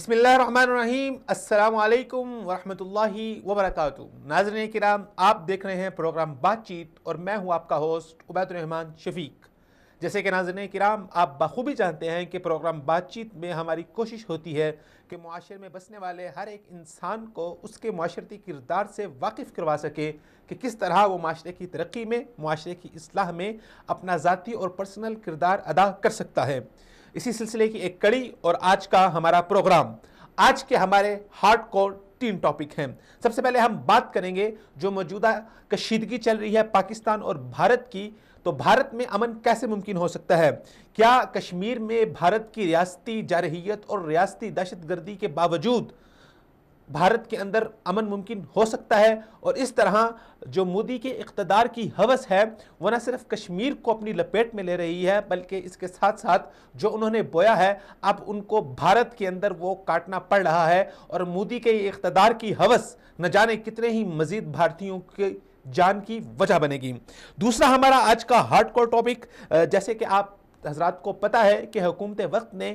بسم اللہ الرحمن الرحیم۔ السلام علیکم ورحمۃ اللہ وبرکاتہ۔ ناظرین کرام، آپ دیکھ رہے ہیں پروگرام بات چیت اور میں ہوں آپ کا ہوسٹ عبید الرحمن شفیق۔ جیسے کہ ناظرین کرام آپ بخوبی جانتے ہیں کہ پروگرام بات چیت میں ہماری کوشش ہوتی ہے کہ معاشرے میں بسنے والے ہر ایک انسان کو اس کے معاشرتی کردار سے واقف کروا سکے کہ کس طرح وہ معاشرے کی ترقی میں، معاشرے کی اصلاح میں اپنا ذاتی اور پرسنل کردار ادا کر سکتا ہے۔ اسی سلسلے کی ایک کڑی اور آج کا ہمارا پروگرام، آج کے ہمارے ہارڈ کور 3 ٹاپک ہیں۔ سب سے پہلے ہم بات کریں گے جو موجودہ کشیدگی چل رہی ہے پاکستان اور بھارت کی، تو بھارت میں امن کیسے ممکن ہو سکتا ہے؟ کیا کشمیر میں بھارت کی ریاستی جارحیت اور ریاستی دہشت گردی کے باوجود بھارت کے اندر امن ممکن ہو سکتا ہے؟ اور اس طرح جو مودی کے اقتدار کی ہوس ہے وہ نہ صرف کشمیر کو اپنی لپیٹ میں لے رہی ہے بلکہ اس کے ساتھ ساتھ جو انہوں نے بویا ہے اب ان کو بھارت کے اندر وہ کاٹنا پڑ رہا ہے، اور مودی کے اقتدار کی ہوس نہ جانے کتنے ہی مزید بھارتیوں کے جان کی وجہ بنے گی۔ دوسرا ہمارا آج کا ہارڈ کور ٹاپک، جیسے کہ آپ حضرات کو پتہ ہے کہ حکومت وقت نے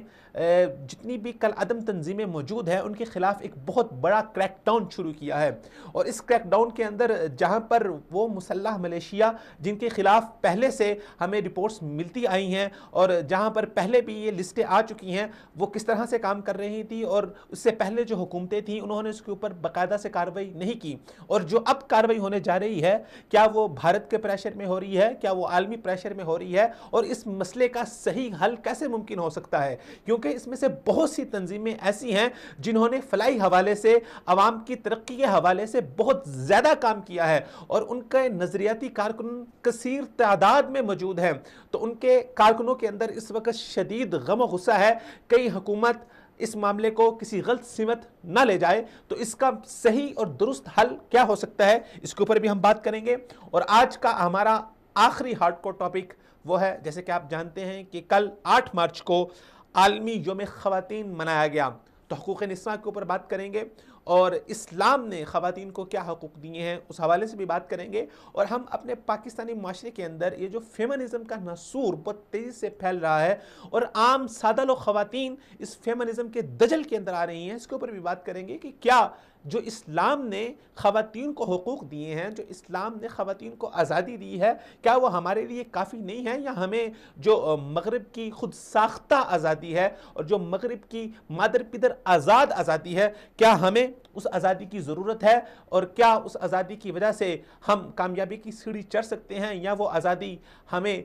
جتنی بھی کل عدم تنظیمیں موجود ہیں ان کے خلاف ایک بہت بڑا کریک ڈاؤن شروع کیا ہے، اور اس کریک ڈاؤن کے اندر جہاں پر وہ مسلح ملیشیا جن کے خلاف پہلے سے ہمیں رپورٹس ملتی آئی ہیں اور جہاں پر پہلے بھی یہ لسٹیں آ چکی ہیں، وہ کس طرح سے کام کر رہی تھی اور اس سے پہلے جو حکومتیں تھیں انہوں نے اس کے اوپر باقاعدہ سے کارروائی نہیں کی، اور جو اب کارروائی ہونے جا رہی ہے کیا وہ بھارت کے پریشر میں ہو رہی ہے، کیا وہ عالمی پریشر میں ہو رہی ہے، اور اس مسئلے کا صحیح حل کیسے ممکن ہو سکتا ہے؟ کیونکہ اس میں سے بہت سی تنظیمیں ایسی ہیں جنہوں نے فلاحی حوالے سے، عوام کی ترقی کے حوالے سے بہت زیادہ کام کیا ہے، اور ان کے نظریاتی کارکن کثیر تعداد میں موجود ہیں، تو ان کے کارکنوں کے اندر اس وقت شدید غم و غصہ ہے کئی حکومت اس معاملے کو کسی غلط سمت نہ لے جائے۔ تو اس کا صحیح اور درست حل کیا ہو سکتا ہے، اس کے اوپر بھی ہم بات کریں گے۔ اور آج کا ہمارا آخری ہارڈ کور ٹاپک وہ ہے، جیسے کہ آپ جانتے ہیں کہ کل 8 مارچ کو عالمی یوم خواتین منایا گیا، تو حقوق نساء کے اوپر بات کریں گے اور اسلام نے خواتین کو کیا حقوق دیے ہیں اس حوالے سے بھی بات کریں گے، اور ہم اپنے پاکستانی معاشرے کے اندر یہ جو فیمنزم کا ناسور بہت تیزی سے پھیل رہا ہے اور عام سادہ لوگ خواتین اس فیمنزم کے دجل کے اندر آ رہی ہیں، اس کے اوپر بھی بات کریں گے کہ کیا جو اسلام نے خواتین کو حقوق دیے ہیں، جو اسلام نے خواتین کو آزادی دی ہے، کیا وہ ہمارے لیے کافی نہیں ہے، یا ہمیں جو مغرب کی خود ساختہ آزادی ہے اور جو مغرب کی مادر پدر آزاد آزادی ہے، کیا ہمیں اس آزادی کی ضرورت ہے، اور کیا اس آزادی کی وجہ سے ہم کامیابی کی سیڑھی چڑھ سکتے ہیں، یا وہ آزادی ہمیں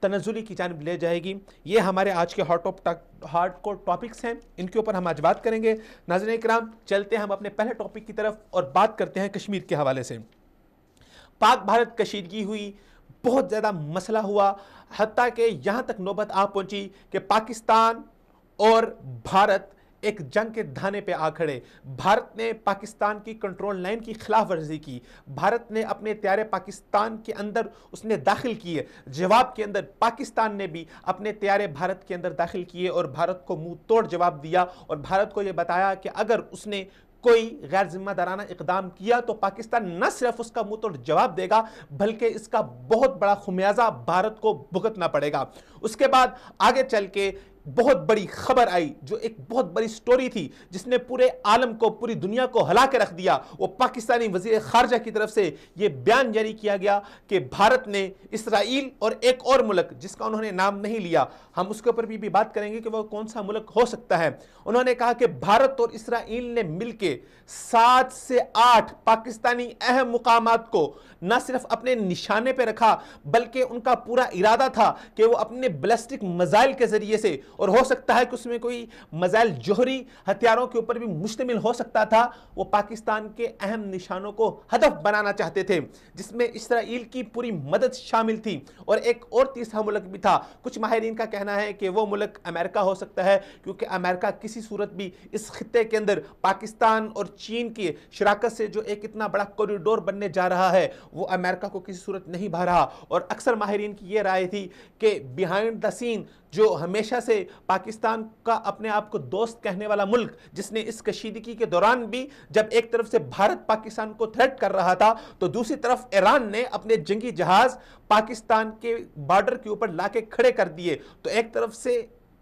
تنزلی کی جانب لے جائے گی؟ یہ ہمارے آج کے ہارڈ کور ٹاپکس ہیں، ان کے اوپر ہم آج بات کریں گے۔ ناظرین کرام چلتے ہیں ہم اپنے پہلے ٹاپک کی طرف اور بات کرتے ہیں کشمیر کے حوالے سے۔ پاک بھارت کشیدگی ہوئی، بہت زیادہ مسئلہ ہوا، حتیٰ کہ یہاں تک نوبت آ پہنچی کہ پاکستان اور بھارت ایک جنگ کے دھانے پہ آ کھڑے۔ بھارت نے پاکستان کی کنٹرول لائن کی خلاف ورزی کی، بھارت نے اپنے طیارے پاکستان کے اندر اس نے داخل کیے، جواب کے اندر پاکستان نے بھی اپنے طیارے بھارت کے اندر داخل کیے اور بھارت کو منہ توڑ جواب دیا، اور بھارت کو یہ بتایا کہ اگر اس نے کوئی غیر ذمہ دارانہ اقدام کیا تو پاکستان نہ صرف اس کا منہ توڑ جواب دے گا بلکہ اس کا بہت بڑا خمیازہ بھارت کو بھگتنا پڑے گا۔ اس کے بعد آگے چل کے بہت بڑی خبر آئی، جو ایک بہت بڑی سٹوری تھی جس نے پورے عالم کو، پوری دنیا کو ہلا کے رکھ دیا۔ وہ پاکستانی وزیر خارجہ کی طرف سے یہ بیان جاری کیا گیا کہ بھارت نے اسرائیل اور ایک اور ملک جس کا انہوں نے نام نہیں لیا، ہم اس کے اوپر بھی بات کریں گے کہ وہ کون سا ملک ہو سکتا ہے، انہوں نے کہا کہ بھارت اور اسرائیل نے مل کے 7 سے 8 پاکستانی اہم مقامات کو نہ صرف اپنے نشانے پہ رکھا بلکہ ان کا پورا ارادہ تھا کہ وہ اپنے بیلسٹک میزائل کے ذریعے سے، اور ہو سکتا ہے کہ اس میں کوئی میزائل جوہری ہتھیاروں کے اوپر بھی مشتمل ہو سکتا تھا، وہ پاکستان کے اہم نشانوں کو ہدف بنانا چاہتے تھے، جس میں اسرائیل کی پوری مدد شامل تھی، اور ایک اور تیسرا ملک بھی تھا۔ کچھ ماہرین کا کہنا ہے کہ وہ ملک امریکہ ہو سکتا ہے، کیونکہ امریکہ کسی صورت بھی اس خطے کے اندر پاکستان اور چین کی شراکت سے جو ایک اتنا بڑا کوریڈور بننے جا رہا ہے وہ امریکہ کو کسی صورت نہیں بھا رہا، اور اکثر ماہرین کی یہ رائے تھی کہ بیہائنڈ دا سین جو ہمیشہ سے پاکستان کا اپنے آپ کو دوست کہنے والا ملک، جس نے اس کشیدگی کے دوران بھی جب ایک طرف سے بھارت پاکستان کو تھریٹ کر رہا تھا تو دوسری طرف ایران نے اپنے جنگی جہاز پاکستان کے بارڈر کے اوپر لا کے کھڑے کر دیے، تو ایک طرف سے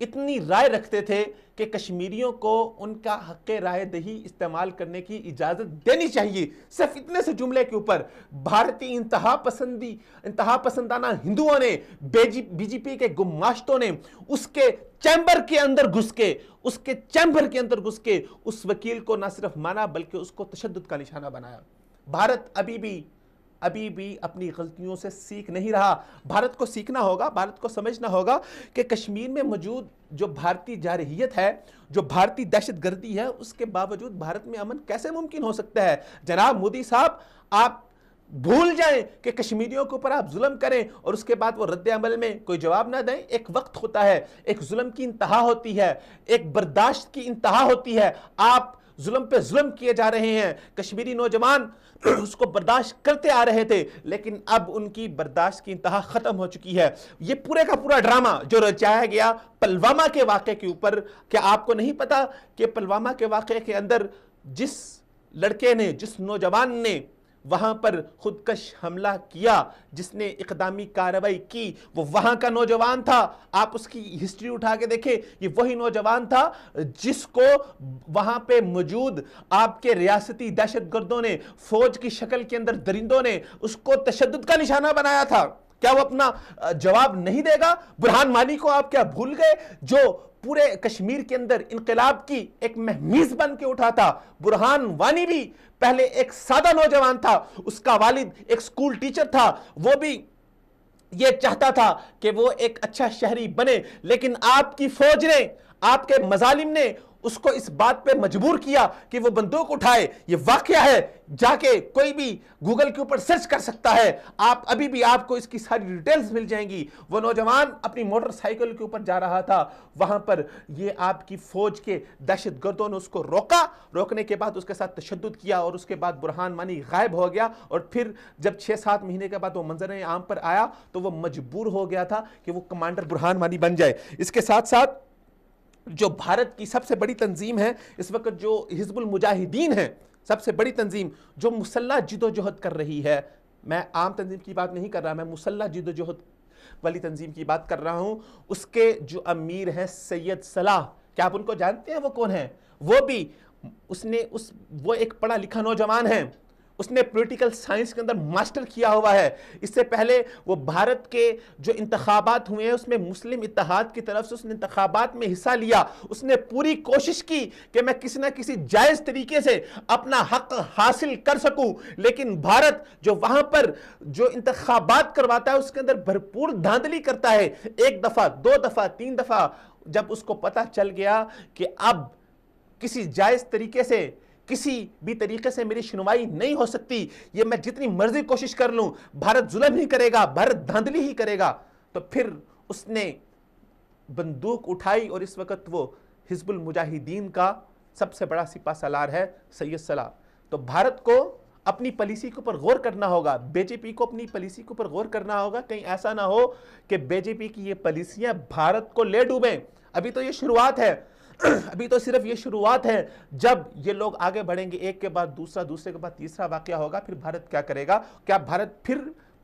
اتنی رائے رکھتے تھے کہ کشمیریوں کو ان کا حق رائے دہی استعمال کرنے کی اجازت دینی چاہیے. صرف اتنے سے جملے کے اوپر بھارتی انتہا پسندانہ ہندوؤں نے، بی جے پی کے گماشتوں نے اس کے چیمبر کے اندر گھس کے اس وکیل کو نہ صرف مانا بلکہ اس کو تشدد کا نشانہ بنایا. بھارت ابھی بھی اپنی غلطیوں سے سیکھ نہیں رہا. بھارت کو سیکھنا ہوگا، بھارت کو سمجھنا ہوگا کہ کشمیر میں موجود جو بھارتی جارحیت ہے، جو بھارتی دہشت گردی ہے، اس کے باوجود بھارت میں امن کیسے ممکن ہو سکتا ہے؟ جناب مودی صاحب، آپ بھول جائیں کہ کشمیریوں کے اوپر آپ ظلم کریں اور اس کے بعد وہ رد عمل میں کوئی جواب نہ دیں. ایک وقت ہوتا ہے، ایک ظلم کی انتہا ہوتی ہے، ایک برداشت کی انتہا ہوتی ہے. آپ ظلم پہ ظلم کیے جا رہے ہیں. کشمیری نوجوان اس کو برداشت کرتے آ رہے تھے، لیکن اب ان کی برداشت کی انتہا ختم ہو چکی ہے. یہ پورے کا پورا ڈرامہ جو رچایا گیا پلوامہ کے واقعے کے اوپر، کیا آپ کو نہیں پتا کہ پلوامہ کے واقعے کے اندر جس لڑکے نے، جس نوجوان نے وہاں پر خودکش حملہ کیا، جس نے اقدامی کارروائی کی، وہ وہاں کا نوجوان تھا؟ آپ اس کی ہسٹری اٹھا کے دیکھیں. یہ وہی نوجوان تھا جس کو وہاں پہ موجود آپ کے ریاستی دہشت گردوں نے، فوج کی شکل کے اندر درندوں نے اس کو تشدد کا نشانہ بنایا تھا. کیا وہ اپنا جواب نہیں دے گا؟ برہان وانی کو آپ کیا بھول گئے، جو پورے کشمیر کے اندر انقلاب کی ایک مہمیز بن کے اٹھا تھا؟ برہان وانی بھی پہلے ایک سادہ نوجوان تھا، اس کا والد ایک سکول ٹیچر تھا، وہ بھی یہ چاہتا تھا کہ وہ ایک اچھا شہری بنے، لیکن آپ کی فوج نے، آپ کے مظالم نے اس کو اس بات پہ مجبور کیا کہ وہ بندوق اٹھائے. یہ واقعہ ہے، جا کے کوئی بھی گوگل کے اوپر سرچ کر سکتا ہے. ابھی بھی آپ کو اس کی ساری ڈیٹیلز مل جائیں گی. وہ نوجوان اپنی موٹر سائیکل کے اوپر جا رہا تھا، وہاں پر یہ آپ کی فوج کے دہشت گردوں نے اس کو روکنے کے بعد اس کے ساتھ تشدد کیا، اور اس کے بعد برہان وانی غائب ہو گیا. اور پھر جب 6-7 مہینے کے بعد وہ منظر عام پر آیا تو وہ مجبور ہو گیا تھا کہ وہ کمانڈر برہان وانی بن جائے. اس کے ساتھ ساتھ جو بھارت کی سب سے بڑی تنظیم ہے اس وقت، جو حزب المجاہدین ہے، سب سے بڑی تنظیم جو مسلح جدوجہد کر رہی ہے، میں عام تنظیم کی بات نہیں کر رہا، میں مسلح جدوجہد والی تنظیم کی بات کر رہا ہوں. اس کے جو امیر ہیں سید صلاح، کیا آپ ان کو جانتے ہیں؟ وہ کون ہیں؟ وہ بھی وہ ایک پڑھا لکھا نوجوان ہے. اس نے پولیٹیکل سائنس کے اندر ماسٹر کیا ہوا ہے. اس سے پہلے وہ بھارت کے جو انتخابات ہوئے ہیں اس میں مسلم اتحاد کی طرف سے اس نے انتخابات میں حصہ لیا. اس نے پوری کوشش کی کہ میں کسی نہ کسی جائز طریقے سے اپنا حق حاصل کر سکوں، لیکن بھارت جو وہاں پر جو انتخابات کرواتا ہے اس کے اندر بھرپور دھاندلی کرتا ہے. 1 دفعہ 2 دفعہ 3 دفعہ جب اس کو پتہ چل گیا کہ اب کسی جائز طریقے سے، کسی بھی طریقے سے میری سنوائی نہیں ہو سکتی، یہ میں جتنی مرضی کوشش کر لوں بھارت ظلم ہی کرے گا، بھارت دھاندلی ہی کرے گا، تو پھر اس نے بندوق اٹھائی. اور اس وقت وہ حزب المجاہدین کا سب سے بڑا سپہ سالار ہے سید صلاح. تو بھارت کو اپنی پالیسی کے اوپر غور کرنا ہوگا، بی جے پی کو اپنی پالیسی کے اوپر غور کرنا ہوگا. کہیں ایسا نہ ہو کہ بی جے پی کی یہ پالیسیاں بھارت کو لے ڈوبیں. ابھی تو یہ شروعات ہے، ابھی تو صرف یہ شروعات ہے. جب یہ لوگ آگے بڑھیں گے، ایک کے بعد دوسرا، دوسرے کے بعد تیسرا واقعہ ہوگا، پھر بھارت کیا کرے گا؟ کیا بھارت پھر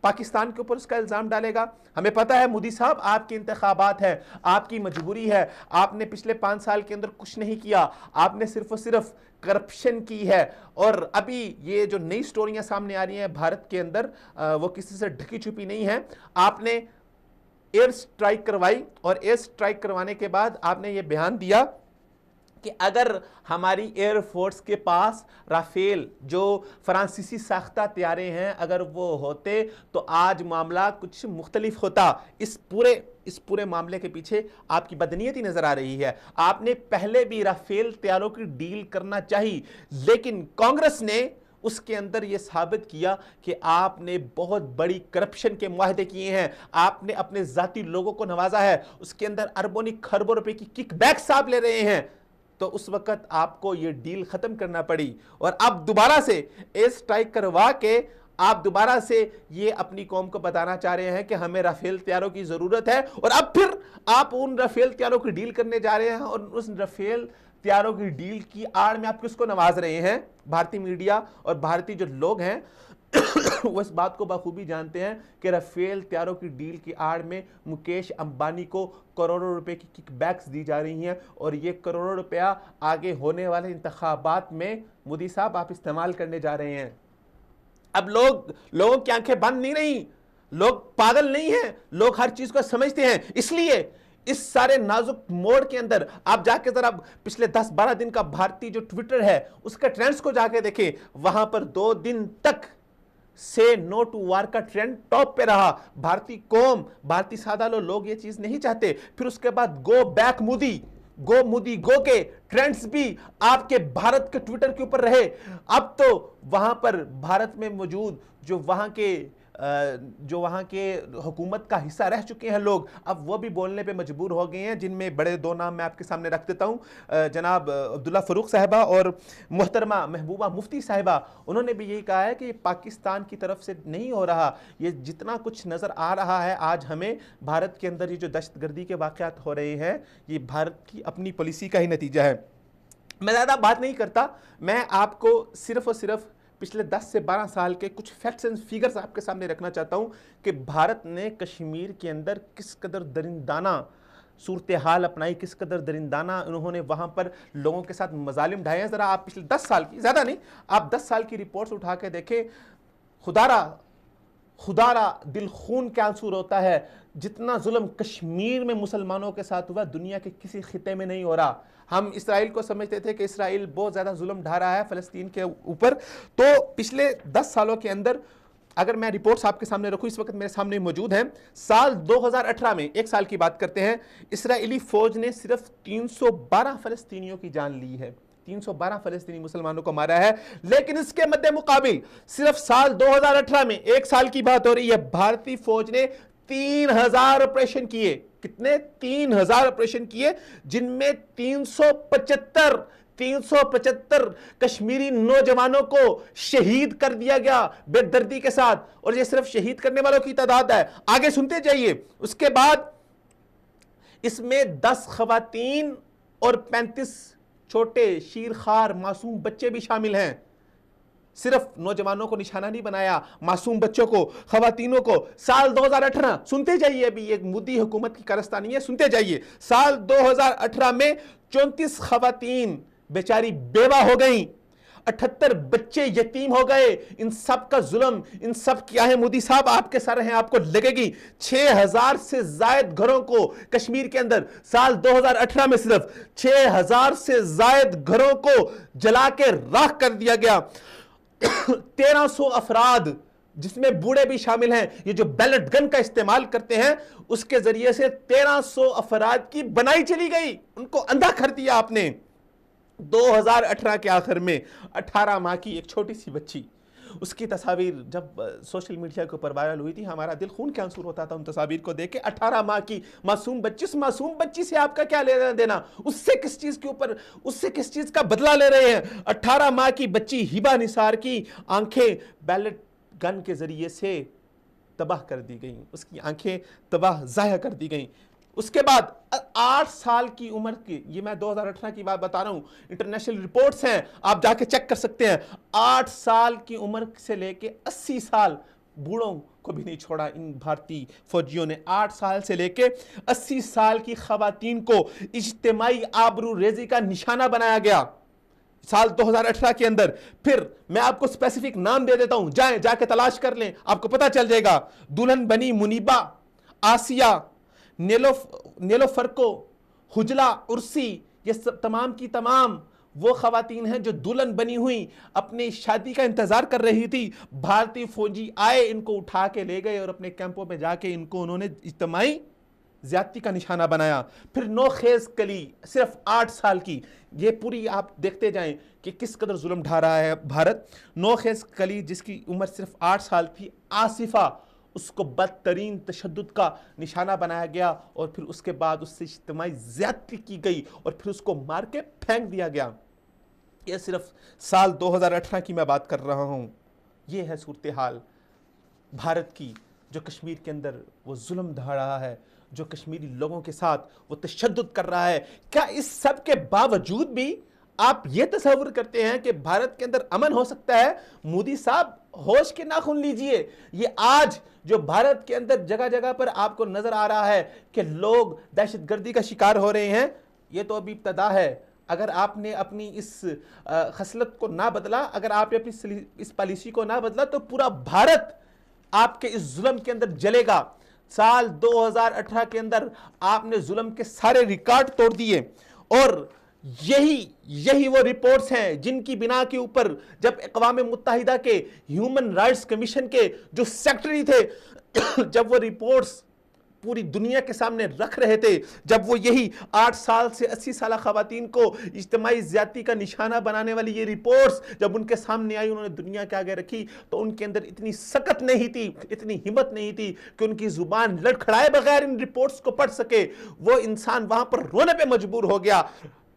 پاکستان کے اوپر اس کا الزام ڈالے گا؟ ہمیں پتہ ہے مودی صاحب، آپ کے انتخابات ہیں، آپ کی مجبوری ہے. آپ نے پچھلے 5 سال کے اندر کچھ نہیں کیا، آپ نے صرف اور صرف کرپشن کی ہے. اور ابھی یہ جو نئی سٹوریاں سامنے آ رہی ہیں بھارت کے اندر، وہ کسی سے ڈھکی چھپی نہیں ہیں. آپ نے ایئر سٹرائک کروائی، اور ایئر سٹرائک کروانے کے بعد آپ نے یہ بیان دیا کہ اگر ہماری ایئر فورس کے پاس رافیل جو فرانسیسی ساختہ طیارے ہیں اگر وہ ہوتے تو آج معاملہ کچھ مختلف ہوتا. اس پورے معاملے کے پیچھے آپ کی بدنیتی نظر آ رہی ہے. آپ نے پہلے بھی رافیل طیاروں کی ڈیل کرنا چاہی، لیکن کانگریس نے اس کے اندر یہ ثابت کیا کہ آپ نے بہت بڑی کرپشن کے معاہدے کیے ہیں، آپ نے اپنے ذاتی لوگوں کو نوازا ہے، اس کے اندر اربوں خربوں روپے کی کک بیکس آپ لے رہے ہیں. تو اس وقت آپ کو یہ ڈیل ختم کرنا پڑی، اور اب دوبارہ سے ایئر سٹرائک کروا کے آپ دوبارہ سے یہ اپنی قوم کو بتانا چاہ رہے ہیں کہ ہمیں رافیل طیاروں کی ضرورت ہے. اور اب پھر آپ ان رافیل طیاروں کی ڈیل کرنے جا رہے ہیں، اور اس رافیل طیاروں کی ڈیل کی آڑ میں آپ کس کو نواز رہے ہیں؟ بھارتی میڈیا اور بھارتی جو لوگ ہیں وہ اس بات کو بخوبی جانتے ہیں کہ رافیل طیاروں کی ڈیل کی آڑ میں مکیش امبانی کو کروڑوں روپے کی کک بیکس دی جا رہی ہیں، اور یہ کروڑوں روپیہ آگے ہونے والے انتخابات میں مودی صاحب آپ استعمال کرنے جا رہے ہیں۔ اب لوگوں کی آنکھیں بند نہیں رہی، لوگ پاگل نہیں ہیں، لوگ ہر چیز کو سمجھتے ہیں۔ اس لیے اس سارے نازک موڑ کے اندر آپ جا کے ذرا پچھلے 10-12 دن کا بھارتی جو ٹویٹر ہے اس کا ٹرینڈز کو جا کے دیکھیں، وہاں پر 2 دن تک سے نو ٹو وار کا ٹرینڈ ٹاپ پہ رہا۔ بھارتی قوم، بھارتی سادہ لوگ یہ چیز نہیں چاہتے۔ پھر اس کے بعد گو بیک مودی، گو مودی گو کے ٹرینڈز بھی آپ کے بھارت کے ٹویٹر کے اوپر رہے۔ اب تو وہاں پر بھارت میں موجود جو وہاں کے حکومت کا حصہ رہ چکے ہیں لوگ، اب وہ بھی بولنے پہ مجبور ہو گئے ہیں، جن میں بڑے 2 نام میں آپ کے سامنے رکھ دیتا ہوں، جناب عبداللہ فاروق صاحبہ اور محترمہ محبوبہ مفتی صاحبہ۔ انہوں نے بھی یہی کہا ہے کہ یہ پاکستان کی طرف سے نہیں ہو رہا، یہ جتنا کچھ نظر آ رہا ہے آج ہمیں بھارت کے اندر یہ جو دہشت گردی کے واقعات ہو رہے ہیں، یہ بھارت کی اپنی پالیسی کا ہی نتیجہ ہے۔ میں زیادہ بات نہیں کرتا، میں آپ کو صرف اور صرف پچھلے 10 سے 12 سال کے کچھ فیکٹس اینڈ فیگرز آپ کے سامنے رکھنا چاہتا ہوں کہ بھارت نے کشمیر کے اندر کس قدر درندانہ صورتحال اپنائی، کس قدر درندانہ انہوں نے وہاں پر لوگوں کے ساتھ مظالم ڈھائے ہیں۔ ذرا آپ پچھلے 10 سال کی، زیادہ نہیں، آپ 10 سال کی رپورٹس اٹھا کے دیکھیں، خدا را دل خون کے آنسو روتا ہے۔ جتنا ظلم کشمیر میں مسلمانوں کے ساتھ ہوا دنیا کے کسی خطے میں نہیں ہو رہا۔ ہم اسرائیل کو سمجھتے تھے کہ اسرائیل بہت زیادہ ظلم ڈھا رہا ہے فلسطین کے اوپر، تو پچھلے 10 سالوں کے اندر اگر میں رپورٹس آپ کے سامنے رکھوں، اس وقت میرے سامنے موجود ہیں، سال 2018 میں، ایک سال کی بات کرتے ہیں، اسرائیلی فوج نے صرف 312 فلسطینیوں کی جان لی ہے، 312 فلسطینی مسلمانوں کو مارا ہے۔ لیکن اس کے مد مقابل صرف سال 2018 میں، ایک سال کی بات ہو رہی ہے، بھارتی فوج نے 3000 آپریشن کیے۔ کتنے؟ 3000 آپریشن کیے، جن میں 375 کشمیری نوجوانوں کو شہید کر دیا گیا بے دردی کے ساتھ، اور یہ صرف شہید کرنے والوں کی تعداد ہے۔ آگے سنتے جائیے۔ اس کے بعد اس میں 10 خواتین اور 35 چھوٹے شیرخوار معصوم بچے بھی شامل ہیں۔ صرف نوجوانوں کو نشانہ نہیں بنایا، معصوم بچوں کو، خواتینوں کو۔ سال 2018 سنتے جائیے، ابھی ایک مودی حکومت کی کارستانی ہے، سنتے جائیے۔ سال 2018 میں 34 خواتین بیچاری بیوہ ہو گئیں، 78 بچے یتیم ہو گئے۔ ان سب کا ظلم، ان سب کیا ہے مودی صاحب؟ آپ کے سر ہیں، آپ کو لگے گی۔ 6000 سے زائد گھروں کو کشمیر کے اندر سال 2018 میں صرف 6000 سے زائد گھروں کو جلا کے راکھ کر دیا گیا۔ 1300 افراد جس میں بوڑھے بھی شامل ہیں، یہ جو بیلٹ گن کا استعمال کرتے ہیں، اس کے ذریعے سے 1300 افراد کی بنائی چلی گئی، ان کو اندھا کر دیا آپ نے۔ 2018 کے آخر میں 18 ماہ کی ایک چھوٹی سی بچی، اس کی تصاویر جب سوشل میڈیا کے اوپر وائرل ہوئی تھی، ہمارا دل خون کے آنسو ہوتا تھا ان تصاویر کو دیکھ کے۔ 18 ماہ کی معصوم بچی، اس معصوم بچی سے آپ کا کیا لینا دینا؟ اس سے کس چیز کے اوپر، اس سے کس چیز کا بدلہ لے رہے ہیں؟ 18 ماہ کی بچی ہبہ نثار کی آنکھیں بیلٹ گن کے ذریعے سے تباہ کر دی گئیں، اس کی آنکھیں تباہ ضائع کر دی گئیں۔ اس کے بعد 8 سال کی عمر کی، یہ میں 2018 کی بات بتا رہا ہوں، انٹرنیشنل رپورٹس ہیں، آپ جا کے چیک کر سکتے ہیں۔ 8 سال کی عمر سے لے کے 80 سال، بوڑھوں کو بھی نہیں چھوڑا ان بھارتی فوجیوں نے۔ 8 سال سے لے کے 80 سال کی خواتین کو اجتماعی آبرو ریزی کا نشانہ بنایا گیا سال 2018 کے اندر۔ پھر میں آپ کو اسپیسیفک نام دے دیتا ہوں، جائیں جا کے تلاش کر لیں، آپ کو پتہ چل جائے گا۔ دلہن بنی منیبہ، آسیہ، نیلوفرکو، حجلہ، عرسی، یہ تمام کی تمام وہ خواتین ہیں جو دلہن بنی ہوئی اپنی شادی کا انتظار کر رہی تھی۔ بھارتی فوجی آئے، ان کو اٹھا کے لے گئے اور اپنے کیمپوں میں جا کے ان کو انہوں نے اجتماعی زیادتی کا نشانہ بنایا۔ پھر نوخیز کلی، صرف 8 سال کی، یہ پوری آپ دیکھتے جائیں کہ کس قدر ظلم ڈھا رہا ہے بھارت۔ نوخیز کلی جس کی عمر صرف 8 سال تھی، آصفہ، اس کو بدترین تشدد کا نشانہ بنایا گیا، اور پھر اس کے بعد اس سے اجتماعی زیادتی کی گئی، اور پھر اس کو مار کے پھینک دیا گیا۔ یہ صرف سال 2018 کی میں بات کر رہا ہوں۔ یہ ہے صورتحال بھارت کی، جو کشمیر کے اندر وہ ظلم ڈھا رہا ہے، جو کشمیری لوگوں کے ساتھ وہ تشدد کر رہا ہے۔ کیا اس سب کے باوجود بھی آپ یہ تصور کرتے ہیں کہ بھارت کے اندر امن ہو سکتا ہے؟ مودی صاحب ہوش کے ناخن لیجئے. یہ آج جو بھارت کے اندر جگہ جگہ پر آپ کو نظر آ رہا ہے کہ لوگ دہشت گردی کا شکار ہو رہے ہیں, یہ تو ابھی ابتدا ہے. اگر آپ نے اپنی اس خصلت کو نہ بدلا, اگر آپ نے اپنی اس پالیسی کو نہ بدلا, تو پورا بھارت آپ کے اس ظلم کے اندر جلے گا. سال 2018 کے اندر آپ نے ظلم کے سارے ریکارڈ توڑ دیے, اور یہی وہ رپورٹس ہیں جن کی بنا کے اوپر جب اقوام متحدہ کے ہیومن رائٹس کمیشن کے جو سیکرٹری تھے, جب وہ رپورٹس پوری دنیا کے سامنے رکھ رہے تھے, جب وہ یہی 8 سال سے 80 سالہ خواتین کو اجتماعی زیادتی کا نشانہ بنانے والی یہ رپورٹس جب ان کے سامنے آئی, انہوں نے دنیا کے آگے رکھی, تو ان کے اندر اتنی سکت نہیں تھی, اتنی ہمت نہیں تھی کہ ان کی زبان لڑکھڑائے بغیر ان رپورٹس کو پڑھ سکے. وہ انسان وہاں پر رونے پہ مجبور ہو گیا.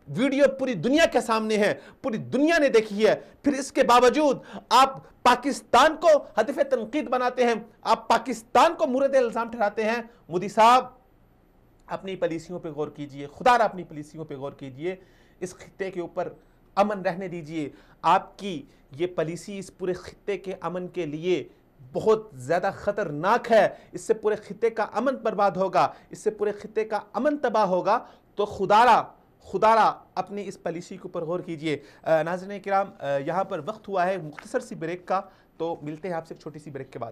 ویڈیو پوری دنیا کے سامنے ہے, پوری دنیا نے دیکھی ہے. پھر اس کے باوجود آپ پاکستان کو ہدف تنقید بناتے ہیں, آپ پاکستان کو مورد الزام ٹھہراتے ہیں. مودی صاحب, اپنی پالیسیوں پہ غور کیجئے, خدا را اپنی پالیسیوں پہ غور کیجئے. اس خطے کے اوپر امن رہنے دیجئے. آپ کی یہ پالیسی اس پورے خطے کے امن کے لیے بہت زیادہ خطرناک ہے. اس سے پورے خطے کا امن برباد ہوگا, اس سے پورے خطے کا امن تباہ ہوگا. تو خدا را اپنی اس پالیسی کے اوپر غور کیجئے. ناظرین کرام, یہاں پر وقت ہوا ہے مختصر سی بریک کا, تو ملتے ہیں آپ سے ایک چھوٹی سی بریک کے بعد.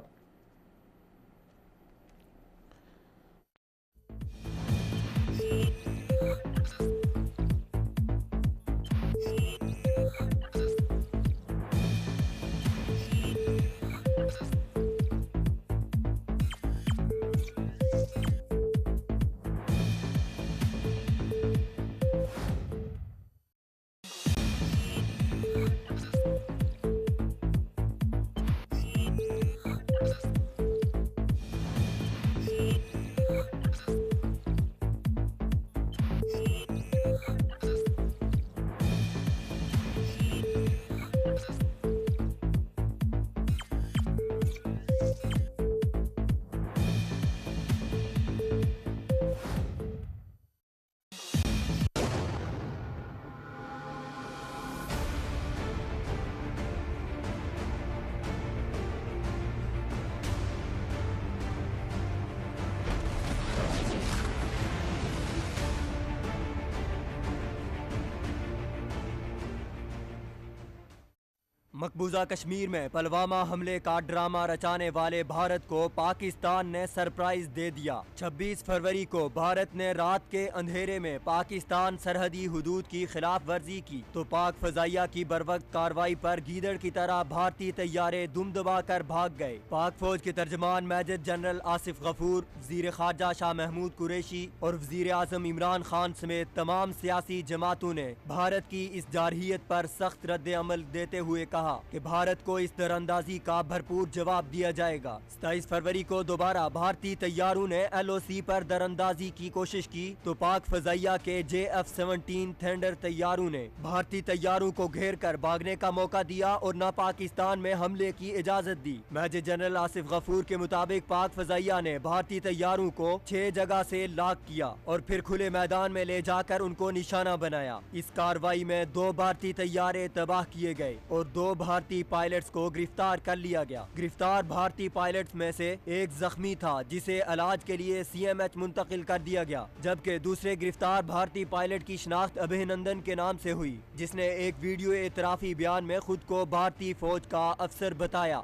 مقبوضہ کشمیر میں پلوامہ حملے کا ڈرامہ رچانے والے بھارت کو پاکستان نے سرپرائز دے دیا. 26 فروری کو بھارت نے رات کے اندھیرے میں پاکستان سرحدی حدود کی خلاف ورزی کی تو پاک فضائیہ کی بروقت کارروائی پر گیدڑ کی طرح بھارتی طیارے دم دبا کر بھاگ گئے. پاک فوج کے ترجمان میجر جنرل آصف غفور, وزیر خارجہ شاہ محمود قریشی اور وزیر اعظم عمران خان سمیت تمام سیاسی جماعتوں نے بھارت کی اس جارحیت پر سخت رد عمل دیتے ہوئے کہا کہ بھارت کو اس در اندازی کا بھرپور جواب دیا جائے گا. 27 فروری کو دوبارہ بھارتی طیاروں نے LOC پر در اندازی کی کوشش کی تو پاک فضائیہ کے JF-17 تھنڈر طیاروں نے بھارتی طیاروں کو گھیر کر بھاگنے کا موقع دیا اور نہ پاکستان میں حملے کی اجازت دی. میجر جنرل آصف غفور کے مطابق پاک فضائیہ نے بھارتی طیاروں کو 6 جگہ سے لاک کیا اور پھر کھلے میدان میں لے جا کر ان کو نشانہ بنایا. اس کارروائی میں 2 بھارتی طیارے تباہ کیے گئے اور 2 بھارتی پائلٹس کو گرفتار کر لیا گیا. گرفتار بھارتی پائلٹس میں سے ایک زخمی تھا جسے علاج کے لیے CMH منتقل کر دیا گیا, جبکہ دوسرے گرفتار بھارتی پائلٹ کی شناخت ابھینندن کے نام سے ہوئی, جس نے ایک ویڈیو اعترافی بیان میں خود کو بھارتی فوج کا افسر بتایا.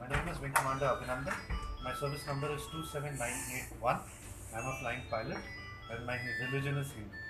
My name is Wing Commander Abhinandan. My service number is 27981. I am a flying pilot and my religion is Hindu.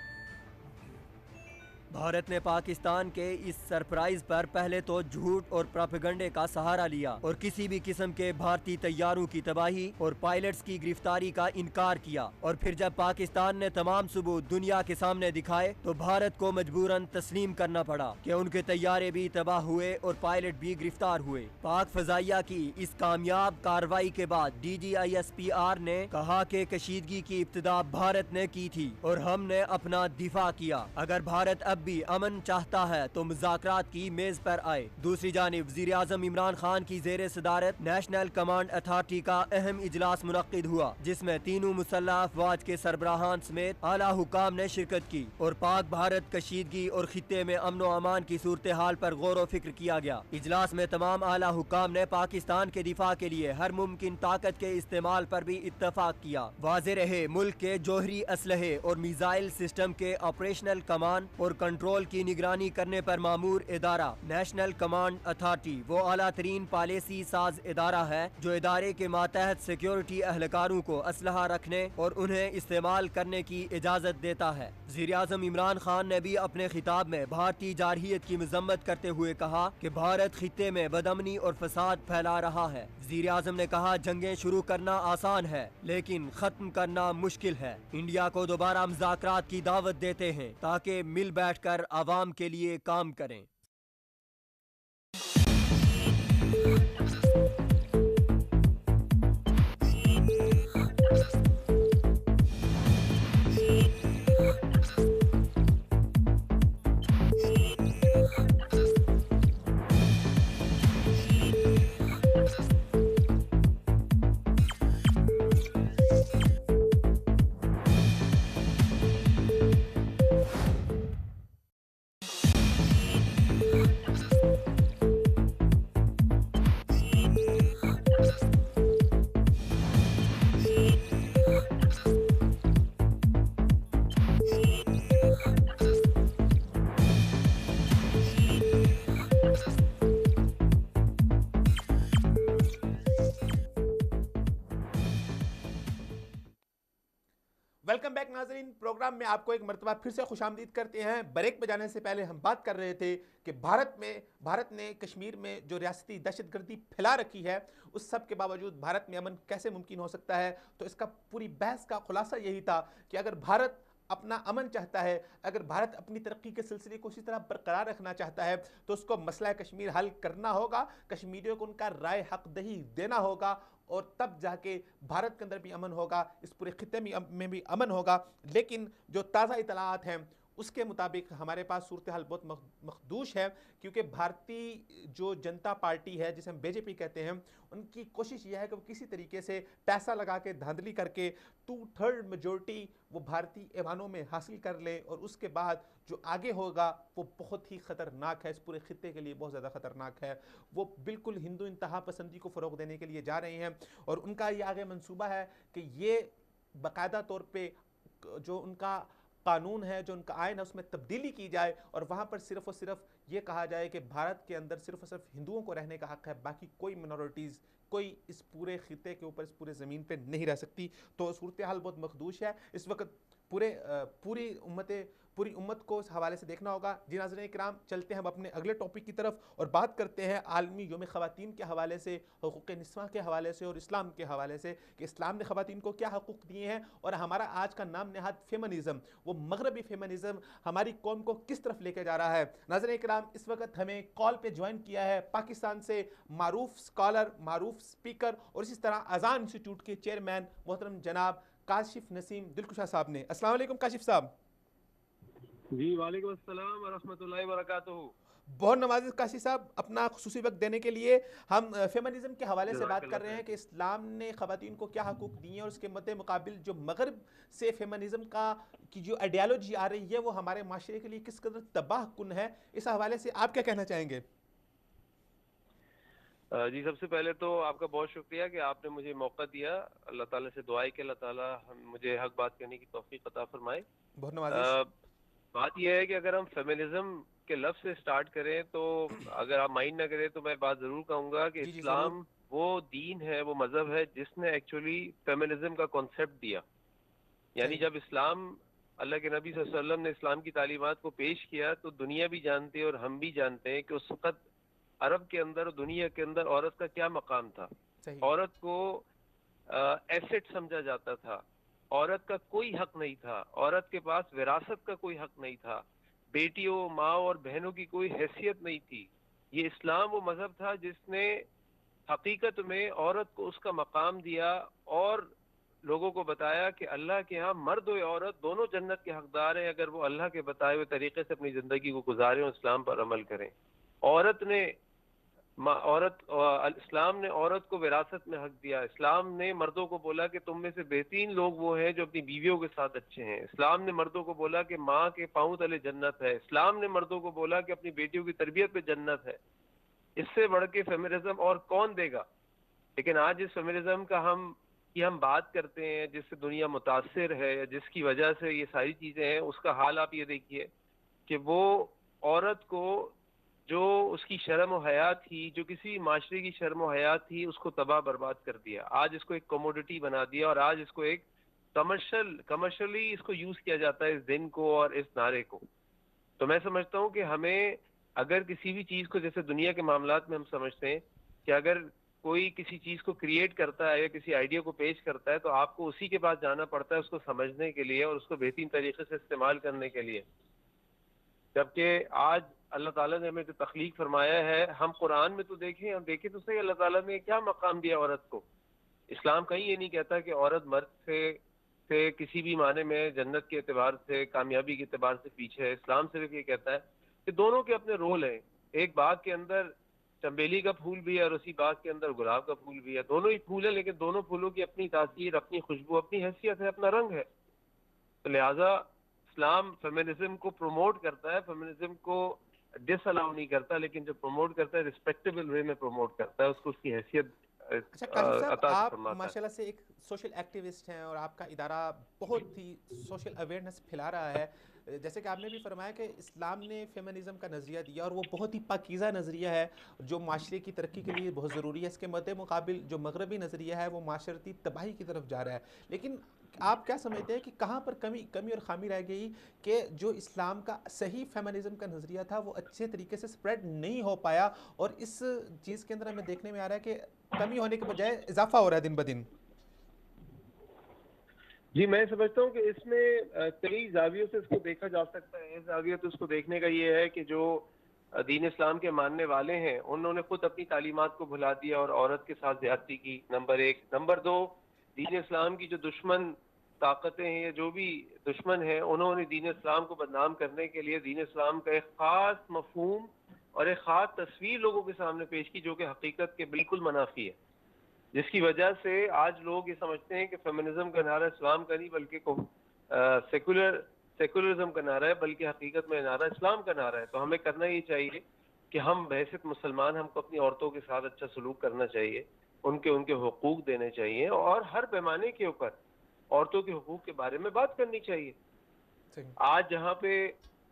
Bharat نے پاکستان کے اس سرپرائز پر پہلے تو جھوٹ اور پروپیگنڈے کا سہارا لیا اور کسی بھی قسم کے بھارتی طیاروں کی تباہی اور پائلٹس کی گرفتاری کا انکار کیا, اور پھر جب پاکستان نے تمام ثبوت دنیا کے سامنے دکھائے تو بھارت کو مجبوراً تسلیم کرنا پڑا کہ ان کے طیارے بھی تباہ ہوئے اور پائلٹ بھی گرفتار ہوئے. پاک فضائیہ کی اس کامیاب کارروائی کے بعد DGISPR نے کہا کہ کشیدگی کی ابتدا بھارت نے کی تھی اور ہم نے اپنا دفاع کیا. اگر بھارت اب جب بھی امن چاہتا ہے تو مذاکرات کی میز پر آئے۔ دوسری جانب وزیر اعظم عمران خان کی زیر صدارت نیشنل کمانڈ اتھارٹی کا اہم اجلاس منعقد ہوا، جس میں تینوں مسلح افواج کے سربراہان سمیت اعلیٰ حکام نے شرکت کی اور پاک بھارت کشیدگی اور خطے میں امن و امان کی صورتحال پر غور و فکر کیا گیا۔ اجلاس میں تمام اعلیٰ حکام نے پاکستان کے دفاع کے لیے ہر ممکن طاقت کے استعمال پر بھی اتفاق کیا۔ واضح رہے ملک کے جوہری اسلحے اور میزائل سسٹم کے آپریشنل کمان اور کنٹرول کی نگرانی کرنے پر مامور ادارہ نیشنل کمانڈ اتھارٹی وہ اعلیٰ ترین پالیسی ساز ادارہ ہے جو ادارے کے ماتحت سیکیورٹی اہلکاروں کو اسلحہ رکھنے اور انہیں استعمال کرنے کی اجازت دیتا ہے۔ وزیر اعظم عمران خان نے بھی اپنے خطاب میں بھارتی جارحیت کی مذمت کرتے ہوئے کہا کہ بھارت خطے میں بدامنی اور فساد پھیلا رہا ہے۔ وزیر اعظم نے کہا جنگیں شروع کرنا آسان ہے لیکن ختم کرنا مشکل ہے۔ انڈیا کو دوبارہ مذاکرات کی دعوت دیتے ہیں تاکہ مل بیٹھ کر عوام کے لیے کام کریں۔ ویلکم بیک ناظرین، پروگرام میں آپ کو ایک مرتبہ پھر سے خوش آمدید کرتے ہیں۔ بریک پہ جانے سے پہلے ہم بات کر رہے تھے کہ بھارت نے کشمیر میں جو ریاستی دہشت گردی پھیلا رکھی ہے اس سب کے باوجود بھارت میں امن کیسے ممکن ہو سکتا ہے۔ تو اس کا پوری بحث کا خلاصہ یہی تھا کہ اگر بھارت اپنا امن چاہتا ہے، اگر بھارت اپنی ترقی کے سلسلے کو اسی طرح برقرار رکھنا چاہتا ہے تو اس کو مسئلہ کشمیر حل کرنا ہوگا، کشمیریوں کو ان کا رائے حق دہی دینا ہوگا، اور تب جا کے بھارت کے اندر بھی امن ہوگا، اس پورے خطے میں بھی امن ہوگا۔ لیکن جو تازہ اطلاعات ہیں اس کے مطابق ہمارے پاس صورتحال بہت مخدوش ہے، کیونکہ بھارتی جو جنتا پارٹی ہے جسے ہم بی جے پی کہتے ہیں، ان کی کوشش یہ ہے کہ وہ کسی طریقے سے پیسہ لگا کے دھاندلی کر کے 2/3 میجورٹی وہ بھارتی ایوانوں میں حاصل کر لے، اور اس کے بعد جو آگے ہوگا وہ بہت ہی خطرناک ہے، اس پورے خطے کے لیے بہت زیادہ خطرناک ہے۔ وہ بالکل ہندو انتہا پسندی کو فروغ دینے کے لیے جا رہے ہیں، اور ان کا یہ آگے منصوبہ ہے کہ یہ باقاعدہ طور پہ جو ان کا قانون ہے، جو ان کا آئین ہے، اس میں تبدیلی کی جائے، اور وہاں پر صرف اور صرف یہ کہا جائے کہ بھارت کے اندر صرف اور صرف ہندوؤں کو رہنے کا حق ہے، باقی کوئی منورٹیز کوئی اس پورے خطے کے اوپر، اس پورے زمین پہ نہیں رہ سکتی۔ تو صورتحال بہت مخدوش ہے اس وقت، پوری امت کو اس حوالے سے دیکھنا ہوگا۔ جی ناظرین کرام، چلتے ہیں ہم اپنے اگلے ٹاپک کی طرف اور بات کرتے ہیں عالمی یوم خواتین کے حوالے سے، حقوق نسواں کے حوالے سے اور اسلام کے حوالے سے کہ اسلام نے خواتین کو کیا حقوق دیے ہیں، اور ہمارا آج کا نام نہاد فیمنزم، وہ مغربی فیمنزم ہماری قوم کو کس طرف لے کے جا رہا ہے۔ ناظرین کرام، اس وقت ہمیں کال پہ جوائن کیا ہے پاکستان سے معروف اسکالر، معروف اسپیکر اور اسی طرح اذان انسٹیٹیوٹ کے چیئرمین محترم جناب کاشف نسیم دلکشا صاحب نے۔ السلام علیکم کاشف صاحب۔ جی وعلیکم السلام ورحمۃ اللہ وبرکاتہ۔ بہت نوازش کاشف صاحب اپنا خصوصی وقت دینے کے لیے۔ ہم فیمنزم کے حوالے سے بات کر رہے ہیں کہ اسلام نے خواتین کو کیا حقوق دیے ہیں، اور اس کے مد مقابل جو مغرب سے فیمنزم کی جو آئیڈیالوجی آ رہی ہے وہ ہمارے معاشرے کے لیے کس قدر تباہ کن ہے، اس حوالے سے آپ کیا کہنا چاہیں گے؟ جی سب سے پہلے تو آپ کا بہت شکریہ کہ آپ نے مجھے موقع دیا۔ اللہ تعالیٰ سے دعا ہے کہ اللہ تعالیٰ مجھے حق بات کرنے کی توفیق عطا فرمائے۔ بہت نوازش۔ بات یہ ہے کہ اگر ہم فیمنزم کے لفظ سے سٹارٹ کریں تو اگر آپ مائنڈ نہ کریں تو میں بات ضرور کہوں گا کہ اسلام وہ دین ہے، وہ مذہب ہے جس نے ایکچولی فیمنزم کا کانسیپٹ دیا۔ یعنی جب اسلام، اللہ کے نبی صلی اللہ علیہ وسلم نے اسلام کی تعلیمات کو پیش کیا تو دنیا بھی جانتے اور ہم بھی جانتے ہیں کہ اس وقت عرب کے اندر اور دنیا کے اندر عورت کا کیا مقام تھا۔ عورت کو ایسٹ سمجھا جاتا تھا، عورت کا کوئی حق نہیں تھا، عورت کے پاس وراثت کا کوئی حق نہیں تھا، بیٹیوں، ماں اور بہنوں کی کوئی حیثیت نہیں تھی۔ یہ اسلام وہ مذہب تھا جس نے حقیقت میں عورت کو اس کا مقام دیا اور لوگوں کو بتایا کہ اللہ کے ہاں مرد و عورت دونوں جنت کے حقدار ہیں اگر وہ اللہ کے بتائے ہوئے طریقے سے اپنی زندگی کو گزاریں اور اسلام پر عمل کریں. عورت نے اسلام نے عورت کو وراثت میں حق دیا. اسلام نے مردوں کو بولا کہ تم میں سے بہترین لوگ وہ ہیں جو اپنی بیویوں کے ساتھ اچھے ہیں. اسلام نے مردوں کو بولا کہ ماں کے پاؤں تلے جنت ہے. اسلام نے مردوں کو بولا کہ اپنی بیٹیوں کی تربیت پہ جنت ہے. اس سے بڑھ کے فیمنزم اور کون دے گا؟ لیکن آج اس فیمنزم کی ہم بات کرتے ہیں جس سے دنیا متاثر ہے یا جس کی وجہ سے یہ ساری چیزیں ہیں، اس کا حال آپ یہ دیکھیے کہ وہ عورت کو جو اس کی شرم و حیا تھی، جو کسی معاشرے کی شرم و حیا تھی، اس کو تباہ برباد کر دیا. آج اس کو ایک کموڈٹی بنا دیا اور آج اس کو ایک کمرشلی اس کو یوز کیا جاتا ہے، اس دن کو اور اس نعرے کو. تو میں سمجھتا ہوں کہ ہمیں اگر کسی بھی چیز کو، جیسے دنیا کے معاملات میں ہم سمجھتے ہیں کہ اگر کوئی کسی چیز کو کریٹ کرتا ہے یا کسی آئیڈیا کو پیش کرتا ہے تو آپ کو اسی کے پاس جانا پڑتا ہے اس کو سمجھنے کے لیے اور اس کو بہترین طریقے سے استعمال کرنے کے لیے. جبکہ آج اللہ تعالیٰ نے ہمیں جو تخلیق فرمایا ہے، ہم قرآن میں تو دیکھیں تو صحیح، اللہ تعالیٰ نے کیا مقام دیا عورت کو. اسلام کہیں یہ نہیں کہتا کہ عورت مرد سے کسی بھی معنی میں جنت کے اعتبار سے، کامیابی کے اعتبار سے پیچھے ہے. اسلام صرف یہ کہتا ہے کہ دونوں کے اپنے رول ہیں. ایک باغ کے اندر چنبیلی کا پھول بھی ہے اور اسی باغ کے اندر گلاب کا پھول بھی ہے. دونوں ہی پھول ہیں لیکن دونوں پھولوں کی اپنی تاثیر، اپنی خوشبو، اپنی حیثیت ہے، اپنا رنگ ہے. تو لہٰذا اسلام فیمنزم کو پروموٹ کرتا ہے، فیمنزم کو ڈس الاؤ نہیں کرتا، لیکن جو پروموٹ کرتا ہے رسپیکٹیبل وے میں پروموٹ کرتا ہے، اس کو اس کی حیثیت اچھا کاشف صاحب، عطا آپ فرماتا ہے. ماشاءاللہ سے ایک سوشل ایکٹیوسٹ ہیں اور آپ کا ادارہ بہت ہی سوشل اویئرنیس پھیلا رہا ہے. جیسے کہ آپ نے بھی فرمایا کہ اسلام نے فیمنزم کا نظریہ دیا اور وہ بہت ہی پاکیزہ نظریہ ہے جو معاشرے کی ترقی کے لیے بہت ضروری ہے. اس کے مد مقابل جو مغربی نظریہ ہے وہ معاشرتی تباہی کی طرف جا رہا ہے. لیکن آپ کیا سمجھتے ہیں کہ کہاں پر کمی اور خامی رہ گئی کہ جو اسلام کا صحیح فیمنزم کا نظریہ تھا وہ اچھے طریقے سے سپریڈ نہیں ہو پایا، اور اس چیز کے اندر ہمیں دیکھنے میں آ رہا ہے کہ کمی ہونے کے بجائے اضافہ ہو رہا ہے دن بدن؟ جی میں سمجھتا ہوں کہ اس میں کئی زاویوں سے اس کو دیکھا جا سکتا ہے. ایک زاویہ تو اس کو دیکھنے کا یہ ہے کہ جو دین اسلام کے ماننے والے ہیں انہوں نے خود اپنی تعلیمات کو بھلا دیا اور عورت کے ساتھ زیادتی کی، نمبر ایک. نمبر دو، دین اسلام کی جو دشمن طاقتیں ہیں یا جو بھی دشمن ہیں انہوں نے دین اسلام کو بدنام کرنے کے لیے دین اسلام کا ایک خاص مفہوم اور ایک خاص تصویر لوگوں کے سامنے پیش کی جو کہ حقیقت کے بالکل منافی ہے، جس کی وجہ سے آج لوگ یہ سمجھتے ہیں کہ فیمنزم کا نعرہ اسلام کا نہیں بلکہ سیکولرزم کا نعرہ ہے، بلکہ حقیقت میں نعرہ اسلام کا نعرہ ہے. تو ہمیں کرنا یہ چاہیے کہ ہم بحیثیت مسلمان ہم کو اپنی عورتوں کے ساتھ اچھا سلوک کرنا چاہیے، ان کے حقوق دینے چاہیے اور ہر پیمانے کے اوپر عورتوں کے حقوق کے بارے میں بات کرنی چاہیے. آج جہاں پہ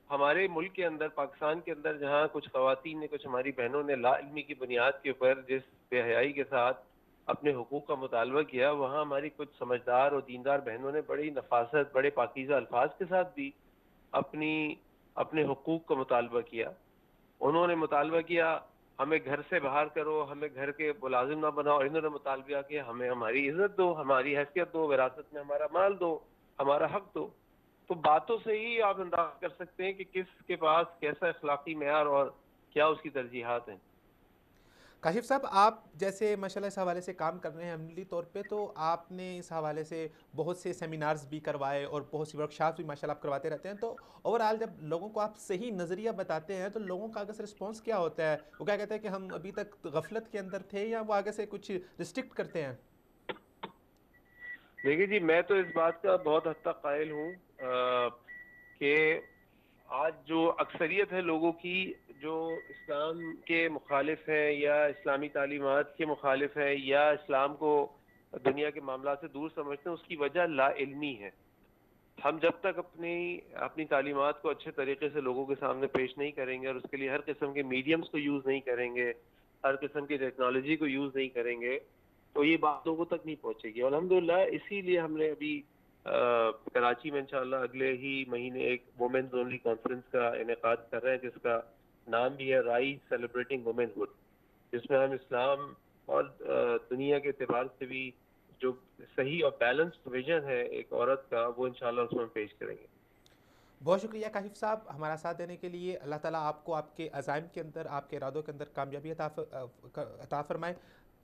ہمارے ملک کے اندر، پاکستان کے اندر، جہاں کچھ خواتین نے، کچھ ہماری بہنوں نے لا علمی کی بنیاد کے اوپر جس بے حیائی کے ساتھ اپنے حقوق کا مطالبہ کیا، وہاں ہماری کچھ سمجھدار اور دیندار بہنوں نے بڑی نفاست، بڑے پاکیزہ الفاظ کے ساتھ بھی اپنے حقوق کا مطالبہ کیا. انہوں نے مطالبہ کیا ہمیں گھر سے باہر کرو، ہمیں گھر کے ملازم نہ بناؤ. انہوں نے مطالبہ کیا ہمیں ہماری عزت دو، ہماری حیثیت دو، وراثت میں ہمارا مال دو، ہمارا حق دو. تو باتوں سے ہی آپ اندازہ کر سکتے ہیں کہ کس کے پاس کیسا اخلاقی معیار اور کیا اس کی ترجیحات ہیں. کاشف صاحب، آپ جیسے ماشاءاللہ اس حوالے سے کام کر رہے ہیں عملی طور پہ، تو آپ نے اس حوالے سے بہت سے سیمینارز بھی کروائے اور بہت سی ورکشاپس بھی ماشاءاللہ آپ کرواتے رہتے ہیں. تو اوورآل جب لوگوں کو آپ صحیح نظریہ بتاتے ہیں تو لوگوں کا آگے سے رسپانس کیا ہوتا ہے؟ وہ کیا کہتے ہیں کہ ہم ابھی تک غفلت کے اندر تھے، یا وہ آگے سے کچھ ریسٹرکٹ کرتے ہیں؟ دیکھیے جی، میں تو اس بات کا بہت حد تک قائل ہوں کہ آج جو اکثریت ہے لوگوں کی جو اسلام کے مخالف ہے یا اسلامی تعلیمات کے مخالف ہے یا اسلام کو دنیا کے معاملات سے دور سمجھتے ہیں، اس کی وجہ لا علمی ہے. ہم جب تک اپنی تعلیمات کو اچھے طریقے سے لوگوں کے سامنے پیش نہیں کریں گے اور اس کے لیے ہر قسم کے میڈیمز کو یوز نہیں کریں گے، ہر قسم کی ٹیکنالوجی کو یوز نہیں کریں گے، تو یہ بات لوگوں تک نہیں پہنچے گی. الحمدللہ اسی لیے ہم نے ابھی کراچی میں انشاءاللہ اگلے ہی مہینے ایک وومنز اونلی کانفرنس کا انعقاد کر رہے ہیں جس کا نام بھی ہے رائز سیلیبریٹنگ وومن ہوڈ، جس میں ہم اسلام اور دنیا کے اعتبار سے بھی جو صحیح اور بیلنسڈ ویژن ہے ایک عورت کا، وہ انشاءاللہ اس میں پیش کریں گے. بہت شکریہ کاشف صاحب ہمارا ساتھ دینے کے لیے. اللہ تعالیٰ آپ کو آپ کے عزائم کے اندر، آپ کے ارادوں کے اندر کامیابی عطا فرمائے.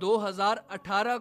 2018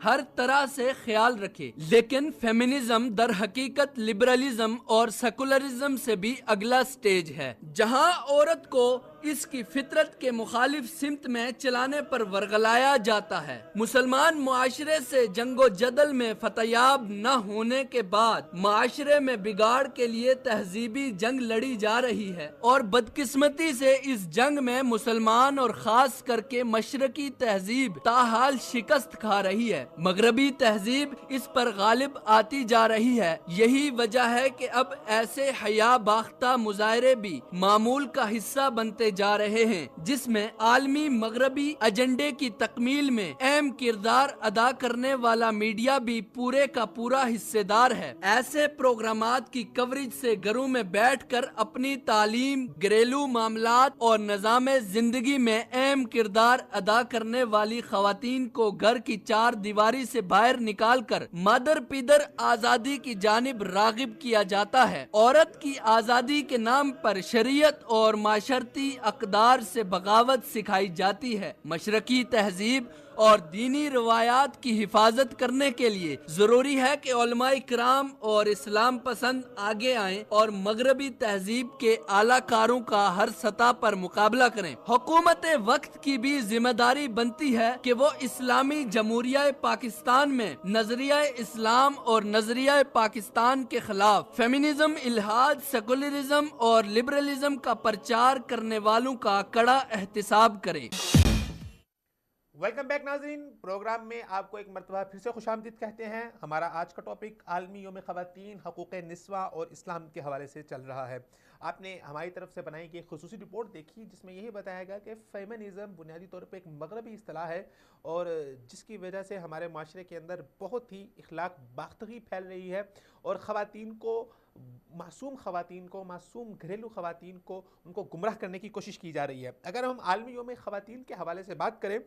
ہر طرح سے خیال رکھے، لیکن فیمنزم در حقیقت لبرلزم اور سیکولرزم سے بھی اگلا سٹیج ہے، جہاں عورت کو اس کی فطرت کے مخالف سمت میں چلانے پر ورگلایا جاتا ہے۔ مسلمان معاشرے سے جنگ و جدل میں فتیاب نہ ہونے کے بعد معاشرے میں بگاڑ کے لیے تہذیبی جنگ لڑی جا رہی ہے، اور بدقسمتی سے اس جنگ میں مسلمان اور خاص کر کے مشرقی تہذیب تاحال شکست کھا رہی ہے۔ مغربی تہذیب اس پر غالب آتی جا رہی ہے۔ یہی وجہ ہے کہ اب ایسے حیا باختہ مظاہرے بھی معمول کا حصہ بنتے جا رہے ہیں، جس میں عالمی مغربی ایجنڈے کی تکمیل میں اہم کردار ادا کرنے والا میڈیا بھی پورے کا پورا حصے دار ہے۔ ایسے پروگرامات کی کوریج سے گھروں میں بیٹھ کر اپنی تعلیم، گھریلو معاملات اور نظام زندگی میں اہم کردار ادا کرنے والی خواتین کو گھر کی چار دیواری سے باہر نکال کر مادر پیدر آزادی کی جانب راغب کیا جاتا ہے۔ عورت کی آزادی کے نام پر شریعت اور معاشرتی اقدار سے بغاوت سکھائی جاتی ہے۔ مشرقی تہذیب اور دینی روایات کی حفاظت کرنے کے لیے ضروری ہے کہ علماء کرام اور اسلام پسند آگے آئیں اور مغربی تہذیب کے اعلی کاروں کا ہر سطح پر مقابلہ کریں۔ حکومت وقت کی بھی ذمہ داری بنتی ہے کہ وہ اسلامی جمہوریہ پاکستان میں نظریہ اسلام اور نظریہ پاکستان کے خلاف فیمنزم، الحاد، سیکولرزم اور لبرلزم کا پرچار کرنے والوں کا کڑا احتساب کرے۔ ویلکم بیک ناظرین، پروگرام میں آپ کو ایک مرتبہ پھر سے خوش آمدید کہتے ہیں۔ ہمارا آج کا ٹاپک عالمی یوم خواتین، حقوق نسواں اور اسلام کے حوالے سے چل رہا ہے۔ آپ نے ہماری طرف سے بنائی گئی خصوصی رپورٹ دیکھی جس میں یہی بتایا گیا کہ فیمنزم بنیادی طور پہ ایک مغربی اصطلاح ہے، اور جس کی وجہ سے ہمارے معاشرے کے اندر بہت ہی اخلاق باختگی پھیل رہی ہے، اور خواتین کو، معصوم گھریلو خواتین کو ان کو گمراہ کرنے کی کوشش کی جا رہی ہے۔ اگر ہم عالمی یوم خواتین کے حوالے سے بات کریں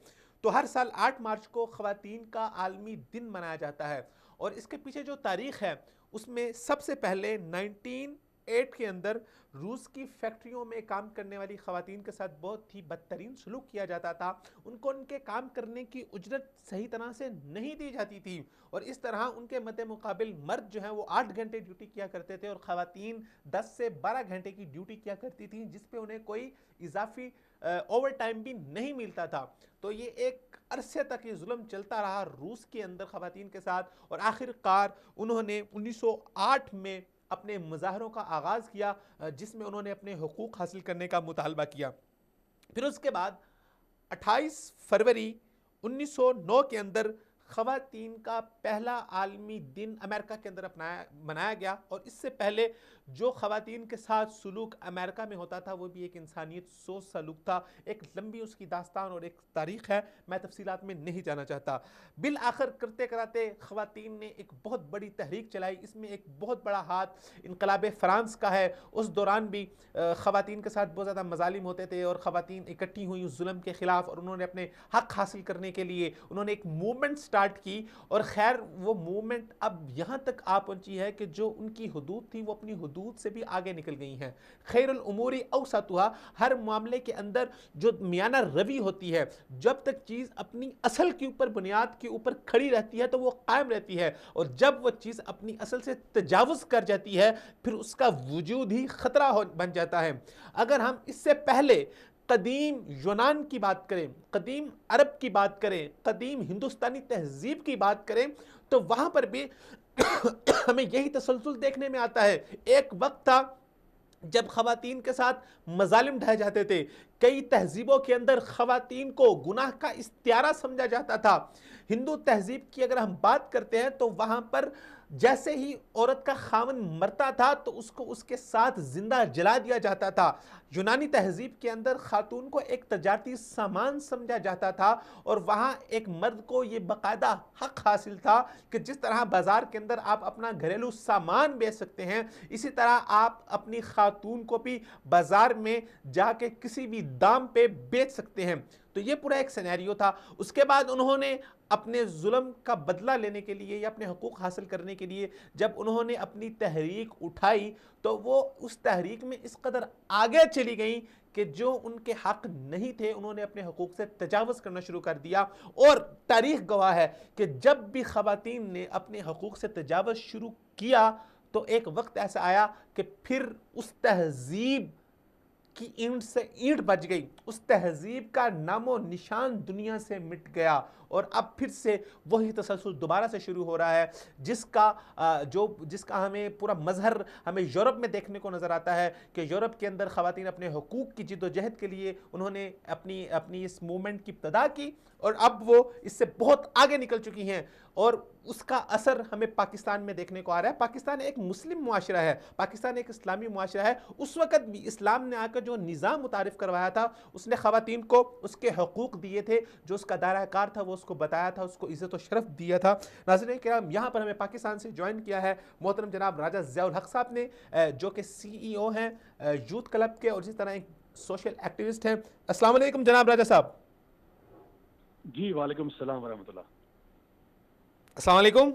تو ہر سال 8 مارچ کو خواتین کا عالمی دن منایا جاتا ہے، اور اس کے پیچھے جو تاریخ ہے اس میں سب سے پہلے 1908 کے اندر روس کی فیکٹریوں میں کام کرنے والی خواتین کے ساتھ بہت ہی بدترین سلوک کیا جاتا تھا۔ ان کو ان کے کام کرنے کی اجرت صحیح طرح سے نہیں دی جاتی تھی، اور اس طرح ان کے مد مقابل مرد جو ہیں وہ 8 گھنٹے ڈیوٹی کیا کرتے تھے، اور خواتین 10 سے 12 گھنٹے کی ڈیوٹی کیا کرتی تھیں، جس پہ انہیں کوئی اضافی اوور ٹائم بھی نہیں ملتا تھا۔ تو یہ ایک عرصے تک یہ ظلم چلتا رہا روس کے اندر خواتین کے ساتھ، اور آخر کار انہوں نے 1908 میں اپنے مظاہروں کا آغاز کیا، جس میں انہوں نے اپنے حقوق حاصل کرنے کا مطالبہ کیا۔ پھر اس کے بعد 28 فروری 1909 کے اندر خواتین کا پہلا عالمی دن امریکہ کے اندر منایا گیا، اور اس سے پہلے جو خواتین کے ساتھ سلوک امریکہ میں ہوتا تھا وہ بھی ایک انسانیت سوز سلوک تھا۔ ایک لمبی اس کی داستان اور ایک تاریخ ہے، میں تفصیلات میں نہیں جانا چاہتا۔ بالآخر کرتے کراتے خواتین نے ایک بہت بڑی تحریک چلائی، اس میں ایک بہت بڑا ہاتھ انقلاب فرانس کا ہے۔ اس دوران بھی خواتین کے ساتھ بہت زیادہ مظالم ہوتے تھے، اور خواتین اکٹھی ہوئی اس ظلم کے خلاف، اور انہوں نے اپنے حق حاصل کرنے کے لیے انہوں نے ایک موومنٹ سٹارٹ کی، اور خیر وہ موومنٹ اب یہاں تک آ پہنچی ہے کہ جو ان کی حدود تھی وہ اپنی حدود سے بھی آگے نکل گئی ہیں۔ خیر الامور اوسطها، ہر معاملے کے اندر جو میانہ روی ہوتی ہے، جب تک چیز اپنی اصل کے اوپر، بنیاد کے اوپر کھڑی رہتی ہے تو وہ قائم رہتی ہے، اور جب وہ چیز اپنی اصل سے تجاوز کر جاتی ہے پھر اس کا وجود ہی خطرہ بن جاتا ہے۔ اگر ہم اس سے پہلے قدیم یونان کی بات کریں، قدیم عرب کی بات کریں، قدیم ہندوستانی تہذیب کی بات کریں، تو وہاں پر بھی ہمیں یہی تسلسل دیکھنے میں آتا ہے۔ ایک وقت تھا جب خواتین کے ساتھ مظالم ڈھائے جاتے تھے، کئی تہذیبوں کے اندر خواتین کو گناہ کا استعارہ سمجھا جاتا تھا۔ ہندو تہذیب کی اگر ہم بات کرتے ہیں تو وہاں پر جیسے ہی عورت کا خاوند مرتا تھا تو اس کو اس کے ساتھ زندہ جلا دیا جاتا تھا۔ یونانی تہذیب کے اندر خاتون کو ایک تجارتی سامان سمجھا جاتا تھا، اور وہاں ایک مرد کو یہ باقاعدہ حق حاصل تھا کہ جس طرح بازار کے اندر آپ اپنا گھریلو سامان بیچ سکتے ہیں، اسی طرح آپ اپنی خاتون کو بھی بازار میں جا کے کسی بھی دام پہ بیچ سکتے ہیں۔ تو یہ پورا ایک سینیریو تھا. اس کے بعد انہوں نے اپنے ظلم کا بدلہ لینے کے لیے یا اپنے حقوق حاصل کرنے کے لیے جب انہوں نے اپنی تحریک اٹھائی تو وہ اس تحریک میں اس قدر آگے چلی گئیں کہ جو ان کے حق نہیں تھے انہوں نے اپنے حقوق سے تجاوز کرنا شروع کر دیا. اور تاریخ گواہ ہے کہ جب بھی خواتین نے اپنے حقوق سے تجاوز شروع کیا تو ایک وقت ایسا آیا کہ پھر اس تہذیب کی اینٹ سے اینٹ بج گئی, اس تہذیب کا نام و نشان دنیا سے مٹ گیا, اور اب پھر سے وہی تسلسل دوبارہ سے شروع ہو رہا ہے جس کا ہمیں پورا مظہر ہمیں یورپ میں دیکھنے کو نظر آتا ہے کہ یورپ کے اندر خواتین اپنے حقوق کی جد و جہد کے لیے انہوں نے اپنی اس موومنٹ کی ابتدا کی, اور اب وہ اس سے بہت آگے نکل چکی ہیں, اور اس کا اثر ہمیں پاکستان میں دیکھنے کو آ رہا ہے. پاکستان ایک مسلم معاشرہ ہے, پاکستان ایک اسلامی معاشرہ ہے. اس وقت بھی اسلام نے آ کر جو نظام متعارف کروایا تھا اس نے خواتین کو اس کے حقوق دیے تھے, جو اس کا دائرہ کار تھا وہ اس کو بتایا تھا, اس کو عزت و شرف دیا تھا. ناظرین کرام, یہاں پر ہمیں پاکستان سے جوائن کیا ہے محترم جناب راجہ ضیاء الحق صاحب نے, جو کہ CEO ہیں یوتھ کلب کے اور اسی طرح ایک سوشل ایکٹیوسٹ ہیں. السلام علیکم جناب راجہ صاحب. جی وعلیکم السلام ورحمۃ اللہ. السلام علیکم.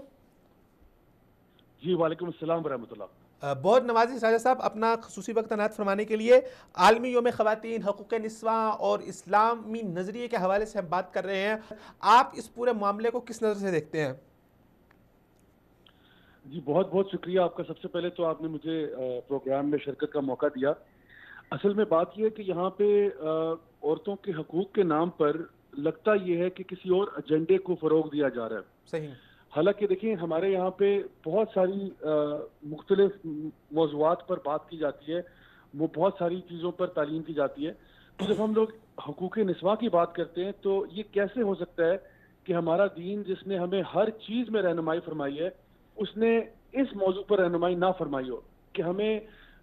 جی وعلیکم السلام ورحمۃ اللہ. بہت نوازش راجہ صاحب, اپنا خصوصی وقت عنایت فرمانے کے لیے. عالمی یوم خواتین, حقوق نسواں اور اسلامی نظریے کے حوالے سے ہم بات کر رہے ہیں. آپ اس پورے معاملے کو کس نظر سے دیکھتے ہیں؟ جی بہت بہت شکریہ آپ کا. سب سے پہلے تو آپ نے مجھے پروگرام میں شرکت کا موقع دیا. اصل میں بات یہ ہے کہ یہاں پہ عورتوں کے حقوق کے نام پر لگتا یہ ہے کہ کسی اور ایجنڈے کو فروغ دیا جا رہا ہے. صحیح. حالانکہ دیکھیں ہمارے یہاں پہ بہت ساری مختلف موضوعات پر بات کی جاتی ہے, وہ بہت ساری چیزوں پر تعلیم کی جاتی ہے. تو جب ہم لوگ حقوق نسواں کی بات کرتے ہیں تو یہ کیسے ہو سکتا ہے کہ ہمارا دین جس نے ہمیں ہر چیز میں رہنمائی فرمائی ہے اس نے اس موضوع پر رہنمائی نہ فرمائی ہو, کہ ہمیں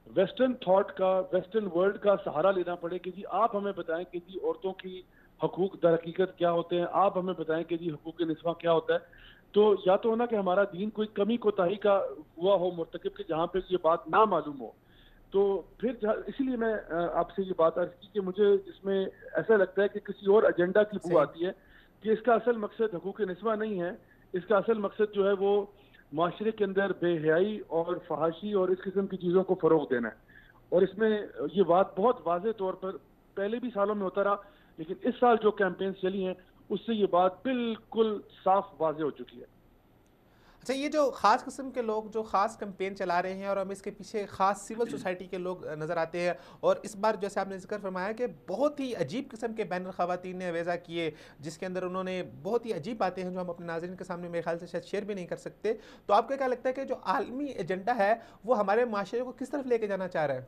ویسٹرن تھاٹ کا, ویسٹرن ورلڈ کا سہارا لینا پڑے کہ جی آپ ہمیں بتائیں کہ جی عورتوں کی حقوق در حقیقت کیا ہوتے ہیں, آپ ہمیں بتائیں کہ جی حقوق نسواں کیا ہوتا ہے. تو یا تو ہونا کہ ہمارا دین کوئی کمی کوتاہی کا ہوا ہو مرتکب کہ جہاں پہ یہ بات نہ معلوم ہو. تو پھر اسی لیے میں آپ سے یہ بات عرض کی کہ مجھے اس میں ایسا لگتا ہے کہ کسی اور ایجنڈا کی بو آتی ہے, کہ اس کا اصل مقصد حقوق نسواں نہیں ہے. اس کا اصل مقصد جو ہے وہ معاشرے کے اندر بے حیائی اور فحاشی اور اس قسم کی چیزوں کو فروغ دینا ہے. اور اس میں یہ بات بہت واضح طور پر پہلے بھی سالوں میں ہوتا رہا, لیکن اس سال جو کیمپینز چلی ہیں اس سے یہ بات بالکل صاف واضح ہو چکی ہے. اچھا, یہ جو خاص قسم کے لوگ جو خاص کیمپین چلا رہے ہیں اور ہم اس کے پیچھے خاص سول سوسائٹی کے لوگ نظر آتے ہیں, اور اس بار جیسے آپ نے ذکر فرمایا کہ بہت ہی عجیب قسم کے بینر خواتین نے وضع کیے جس کے اندر انہوں نے بہت ہی عجیب باتیں ہیں جو ہم اپنے ناظرین کے سامنے میرے خیال سے شاید شیئر بھی نہیں کر سکتے. تو آپ کو کیا لگتا ہے کہ جو عالمی ایجنڈا ہے وہ ہمارے معاشرے کو کس طرف لے کے جانا چاہ رہا ہے؟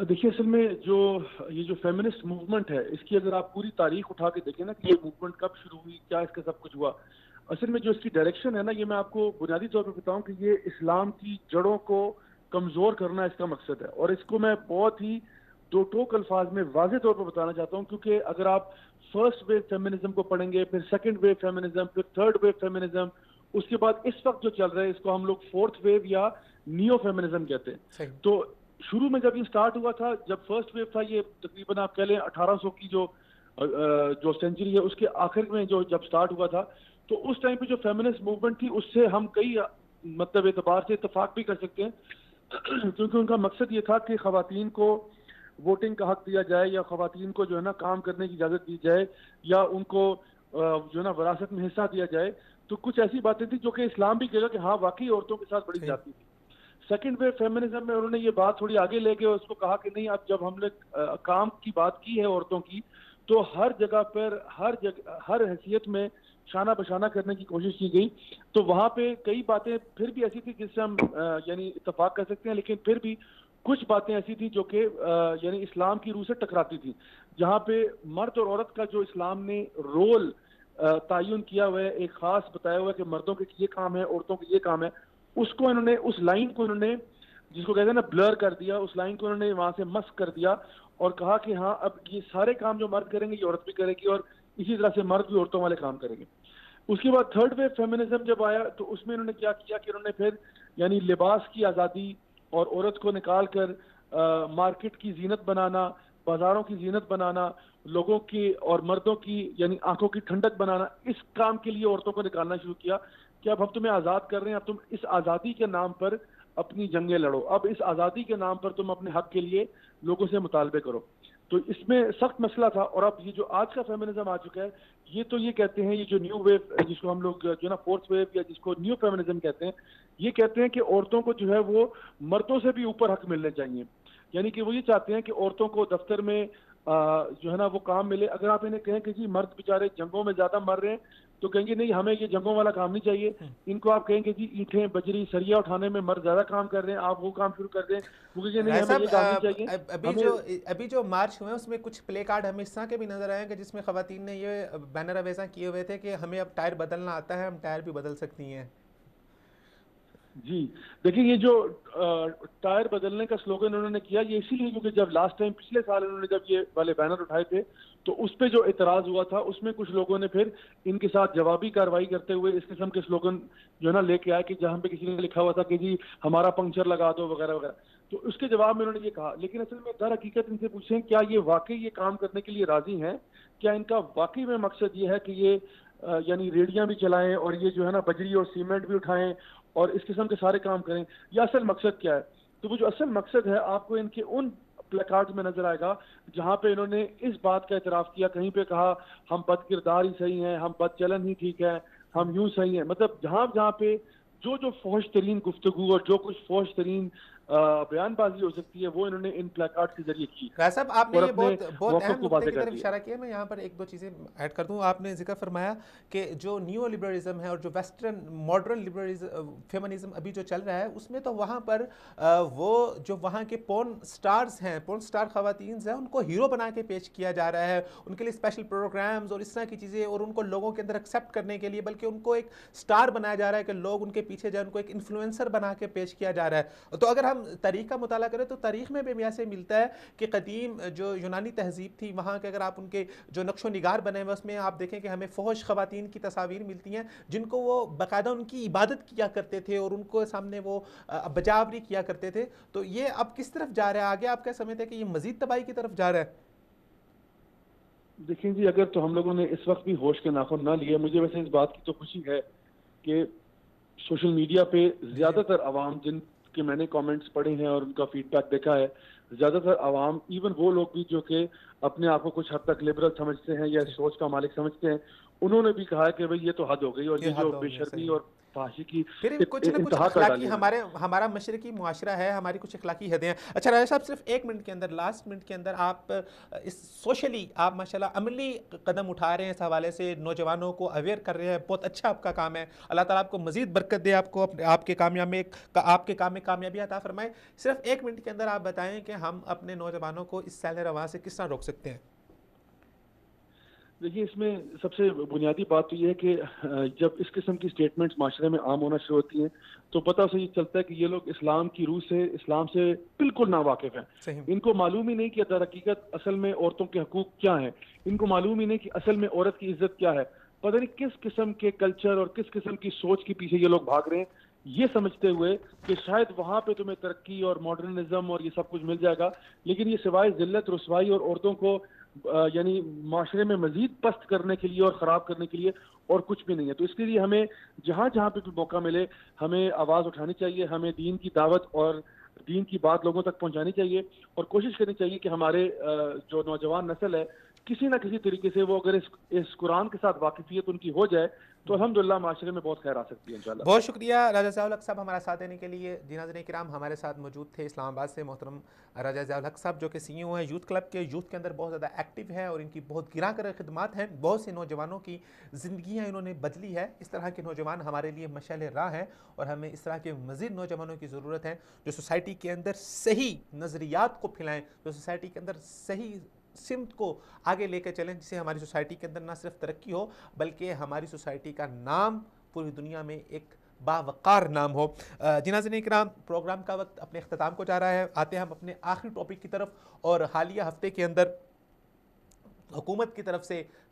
دیکھیے اصل میں یہ جو فیمنسٹ موومنٹ ہے اس کی اگر آپ پوری تاریخ اٹھا کے دیکھیں نا کہ یہ موومنٹ کب شروع ہوئی, کیا اس کا سب کچھ ہوا, اصل میں جو اس کی ڈائریکشن ہے نا, یہ میں آپ کو بنیادی طور پہ بتاؤں کہ یہ اسلام کی جڑوں کو کمزور کرنا اس کا مقصد ہے. اور اس کو میں بہت ہی دو ٹوک الفاظ میں واضح طور پر بتانا چاہتا ہوں, کیونکہ اگر آپ فرسٹ ویو فیمنزم کو پڑھیں گے, پھر سیکنڈ ویو فیمنزم, پھر تھرڈ ویو فیمنزم, اس کے بعد اس وقت جو چل رہا ہے اس کو ہم لوگ فورتھ ویو یا نیو فیمنزم کہتے ہیں. تو شروع میں جب یہ سٹارٹ ہوا تھا, جب فرسٹ ویو تھا, یہ تقریباً آپ کہہ لیں 1800 کی جو سینچری ہے اس کے آخر میں جب سٹارٹ ہوا تھا, تو اس ٹائم پہ جو فیمنسٹ موومنٹ تھی اس سے ہم کئی مطلب اعتبار سے اتفاق بھی کر سکتے ہیں, کیونکہ ان کا مقصد یہ تھا کہ خواتین کو ووٹنگ کا حق دیا جائے, یا خواتین کو جو ہے نا کام کرنے کی اجازت دی جائے, یا ان کو جو ہے نا وراثت میں حصہ دیا جائے. تو کچھ ایسی باتیں تھیں جو کہ اسلام بھی کہے گا کہ ہاں واقعی عورتوں کے ساتھ بڑی زیادتی تھی. سیکنڈ ویو فیمنزم میں انہوں نے یہ بات تھوڑی آگے لے کے اس کو کہا کہ نہیں, اب جب ہم نے کام کی بات کی ہے عورتوں کی, تو ہر جگہ پر ہر حیثیت میں شانہ بشانہ کرنے کی کوشش کی گئی. تو وہاں پہ کئی باتیں پھر بھی ایسی تھی جس سے ہم یعنی اتفاق کر سکتے ہیں, لیکن پھر بھی کچھ باتیں ایسی تھی جو کہ یعنی اسلام کی روح سے ٹکراتی تھی, جہاں پہ مرد اور عورت کا جو اسلام نے رول تعین کیا ہوا ہے, ایک خاص بتایا ہوا ہے کہ مردوں کے یہ کام ہے, عورتوں کے یہ کام ہے, اس کو انہوں نے, اس لائن کو انہوں نے جس کو کہتے ہیں نا بلر کر دیا, اس لائن کو انہوں نے وہاں سے مسک کر دیا اور کہا کہ ہاں اب یہ سارے کام جو مرد کریں گے یہ عورت بھی کرے گی, اور اسی طرح سے مرد بھی عورتوں والے کام کریں گے. اس کے بعد تھرڈ ویو فیمنزم جب آیا تو اس میں انہوں نے کیا کیا کہ انہوں نے پھر یعنی لباس کی آزادی اور عورت کو نکال کر مارکیٹ کی زینت بنانا, بازاروں کی زینت بنانا, لوگوں کی اور مردوں کی یعنی آنکھوں کی ٹھنڈک بنانا, اس کام کے لیے عورتوں کو نکالنا شروع کیا کہ اب ہم تمہیں آزاد کر رہے ہیں, اب تم اس آزادی کے نام پر اپنی جنگیں لڑو, اب اس آزادی کے نام پر تم اپنے حق کے لیے لوگوں سے مطالبے کرو. تو اس میں سخت مسئلہ تھا. اور اب یہ جو آج کا فیمنزم آ چکا ہے, یہ تو یہ کہتے ہیں, یہ جو نیو ویو جس کو ہم لوگ جو نا فورتھ ویو یا جس کو نیو فیمنزم کہتے ہیں, یہ کہتے ہیں کہ عورتوں کو جو ہے وہ مردوں سے بھی اوپر حق ملنے چاہیے. یعنی کہ وہ یہ چاہتے ہیں کہ عورتوں کو دفتر میں جو ہے نا وہ کام ملے. اگر آپ انہیں کہیں کہ جی مرد بیچارے جنگوں میں زیادہ مر رہے ہیں تو کہیں گے نہیں ہمیں یہ جنگوں والا کام نہیں چاہیے. ان کو آپ کہیں کہ جی اینٹیں بجری سریا اٹھانے میں مرد زیادہ کام کر رہے ہیں, آپ وہ کام شروع کر دیں, وہ کہیں نہیں ہمیں یہ کام نہیں چاہیے. ابھی جو مارچ ہوئے اس میں کچھ پلے کارڈ ہمیں اس طرح کے بھی نظر آئے کہ جس میں خواتین نے یہ بینر اویزاں کیے ہوئے تھے کہ ہمیں اب ٹائر بدلنا آتا ہے, ہم ٹائر بھی بدل سکتی ہیں. جی دیکھیں, یہ جو ٹائر بدلنے کا سلوگن انہوں نے کیا, یہ اسی لیے کیونکہ جب لاسٹ ٹائم پچھلے سال انہوں نے جب یہ والے بینر اٹھائے تھے تو اس پہ جو اعتراض ہوا تھا اس میں کچھ لوگوں نے پھر ان کے ساتھ جوابی کارروائی کرتے ہوئے اس قسم کے سلوگن جو ہے نا لے کے آئے کہ جہاں پہ کسی نے لکھا ہوا تھا کہ جی ہمارا پنکچر لگا دو وغیرہ وغیرہ. تو اس کے جواب میں انہوں نے یہ کہا, لیکن اصل میں در حقیقت ان سے پوچھیں کیا یہ واقعی یہ کام کرنے کے لیے راضی ہیں, کیا ان کا واقعی میں مقصد یہ ہے کہ یہ یعنی ریڑیاں بھی چلائیں اور یہ جو ہے نا بجری اور سیمنٹ بھی اٹھائیں اور اس قسم کے سارے کام کریں, یا اصل مقصد کیا ہے. تو وہ جو اصل مقصد ہے آپ کو ان کے ان پلیکارڈ میں نظر آئے گا جہاں پہ انہوں نے اس بات کا اعتراف کیا, کہیں پہ کہا ہم بد کردار ہی صحیح ہیں, ہم بد چلن ہی ٹھیک ہے, ہم یوں صحیح ہیں. مطلب جہاں پہ جو فحش ترین گفتگو اور جو کچھ فحش ترین بیان بازی ہو سکتی ہے وہ انہوں نے ان پلیکارڈ کے ذریعے کی. راز صاحب آپ نے یہ بہت اہم نقطے کی طرف دیا. اشارہ کیا, میں یہاں پر ایک دو چیزیں ایڈ کر دوں. آپ نے ذکر فرمایا کہ جو نیو لبرلزم ہے اور جو ویسٹرن ماڈرن لبرلزم فیمنزم ابھی جو چل رہا ہے اس میں تو وہاں پر وہ جو وہاں کے پورن سٹارز ہیں, پورن سٹار خواتین ہیں, ان کو ہیرو بنا کے پیش کیا جا رہا ہے, ان کے لیے اسپیشل پروگرامز اور اس طرح کی چیزیں, اور ان کو لوگوں کے اندر ایکسیپٹ کرنے کے لیے بلکہ ان کو ایک سٹار بنایا جا رہا ہے کہ لوگ ان کے پیچھے جائیں, ان کو ایک انفلوئنسر بنا کے پیش کیا جا رہا ہے. تو اگر ہم تاریخ کا مطالعہ کریں تو تاریخ میں بھی ایسے ملتا ہے کہ قدیم جو یونانی تہذیب تھی وہاں کے اگر آپ ان کے جو نقش و نگار بنے ہوئے اس میں آپ دیکھیں کہ ہمیں فحش خواتین کی تصاویر ملتی ہیں جن کو وہ باقاعدہ ان کی عبادت کیا کرتے تھے اور ان کو سامنے وہ بجاوری کیا کرتے تھے. تو یہ اب کس طرف جا رہا ہے آگے, آپ کیا سمجھتے ہیں کہ یہ مزید تباہی کی طرف جا رہا ہے؟ دیکھیں جی, اگر تو ہم لوگوں نے اس وقت بھی ہوش کے ناخن نہ لیے, مجھے ویسے اس بات کی تو خوشی ہے کہ سوشل میڈیا پہ زیادہ تر عوام جن کہ میں نے کامنٹس پڑھے ہیں اور ان کا فیڈ بیک دیکھا ہے, زیادہ تر عوام ایون وہ لوگ بھی جو کہ اپنے آپ کو کچھ حد تک لبرل سمجھتے ہیں یا سوچ کا مالک سمجھتے ہیں, انہوں نے بھی کہا ہے کہ بھئی یہ تو حد ہو گئی اور یہ جو بے شرمی اور فحاشی کی پھر کچھ نہ کچھ اخلاقی ہمارا مشرقی معاشرہ ہے, ہماری کچھ اخلاقی حدیں ہیں. اچھا راجہ صاحب, صرف ایک منٹ کے اندر, لاسٹ منٹ کے اندر, آپ اس سوشلی آپ ماشاءاللہ عملی قدم اٹھا رہے ہیں اس حوالے سے, نوجوانوں کو اویئر کر رہے ہیں, بہت اچھا آپ کا کام ہے, اللہ تعالیٰ آپ کو مزید برکت دے, آپ کو آپ کے کام میں کامیابی عطا فرمائے. صرف ایک منٹ کے اندر آپ بتائیں کہ ہم اپنے نوجوانوں کو اس سیل رواں سے کس طرح روک سکتے ہیں؟ دیکھیے, اس میں سب سے بنیادی بات تو یہ ہے کہ جب اس قسم کی سٹیٹمنٹس معاشرے میں عام ہونا شروع ہوتی ہیں تو پتہ سے یہ چلتا ہے کہ یہ لوگ اسلام کی روح سے, اسلام سے بالکل ناواقف ہیں. ان کو معلوم ہی نہیں کہ در حقیقت اصل میں عورتوں کے حقوق کیا ہیں, ان کو معلوم ہی نہیں کہ اصل میں عورت کی عزت کیا ہے. پتہ نہیں کس قسم کے کلچر اور کس قسم کی سوچ کے پیچھے یہ لوگ بھاگ رہے ہیں, یہ سمجھتے ہوئے کہ شاید وہاں پہ تمہیں ترقی اور ماڈرنزم اور یہ سب کچھ مل جائے گا, لیکن یہ سوائے ذلت, رسوائی اور عورتوں کو یعنی معاشرے میں مزید پست کرنے کے لیے اور خراب کرنے کے لیے اور کچھ بھی نہیں ہے. تو اس کے لیے ہمیں جہاں پہ بھی موقع ملے ہمیں آواز اٹھانی چاہیے, ہمیں دین کی دعوت اور دین کی بات لوگوں تک پہنچانی چاہیے اور کوشش کرنی چاہیے کہ ہمارے جو نوجوان نسل ہے کسی نہ کسی طریقے سے وہ اگر اس قرآن کے ساتھ واقفیت ان کی ہو جائے تو الحمدللہ معاشرے میں بہت خیر آ سکتی ہے انشاءاللہ. بہت شکریہ راجہ ضیاء الحق صاحب ہمارا ساتھ دینے کے لیے. جی ناظرین کرام, ہمارے ساتھ موجود تھے اسلام آباد سے محترم راجہ ضیاء الحق صاحب جو کہ سی ای او ہیں یوتھ کلب کے. یوتھ کے اندر بہت زیادہ ایکٹیو ہیں اور ان کی بہت گراں کر خدمات ہیں, بہت سے نوجوانوں کی زندگیاں انہوں نے بدلی ہے. اس طرح کے نوجوان ہمارے لیے مشعل راہ ہیں اور ہمیں اس طرح کے مزید نوجوانوں کی ضرورت ہے جو سوسائٹی کے اندر صحیح نظریات کو پھیلائیں, جو سوسائٹی کے اندر صحیح سمت کو آگے لے کے چلیں, جس سے ہماری سوسائٹی کے اندر نہ صرف ترقی ہو بلکہ ہماری سوسائٹی کا نام پوری دنیا میں ایک باوقار نام ہو. جی ناظرین کرام, پروگرام کا وقت اپنے اختتام کو جا رہا ہے. آتے ہیں ہم اپنے آخری ٹاپک کی طرف, اور حالیہ ہفتے کے اندر حکومت کی طرف سے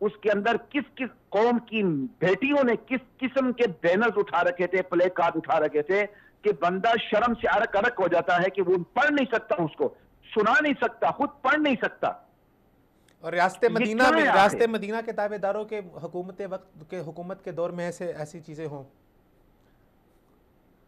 اس کے اندر کس کس قوم کی بیٹیوں نے کس قسم کے بینرز اٹھا رکھے تھے, پلے کارڈ اٹھا رکھے تھے کہ بندہ شرم سے عرق عرق ہو جاتا ہے کہ وہ پڑھ نہیں سکتا, اس کو سنا نہیں سکتا, خود پڑھ نہیں سکتا. اور ریاست مدینہ کے دعوے داروں کے حکومت کے دور میں ایسی چیزیں ہوں.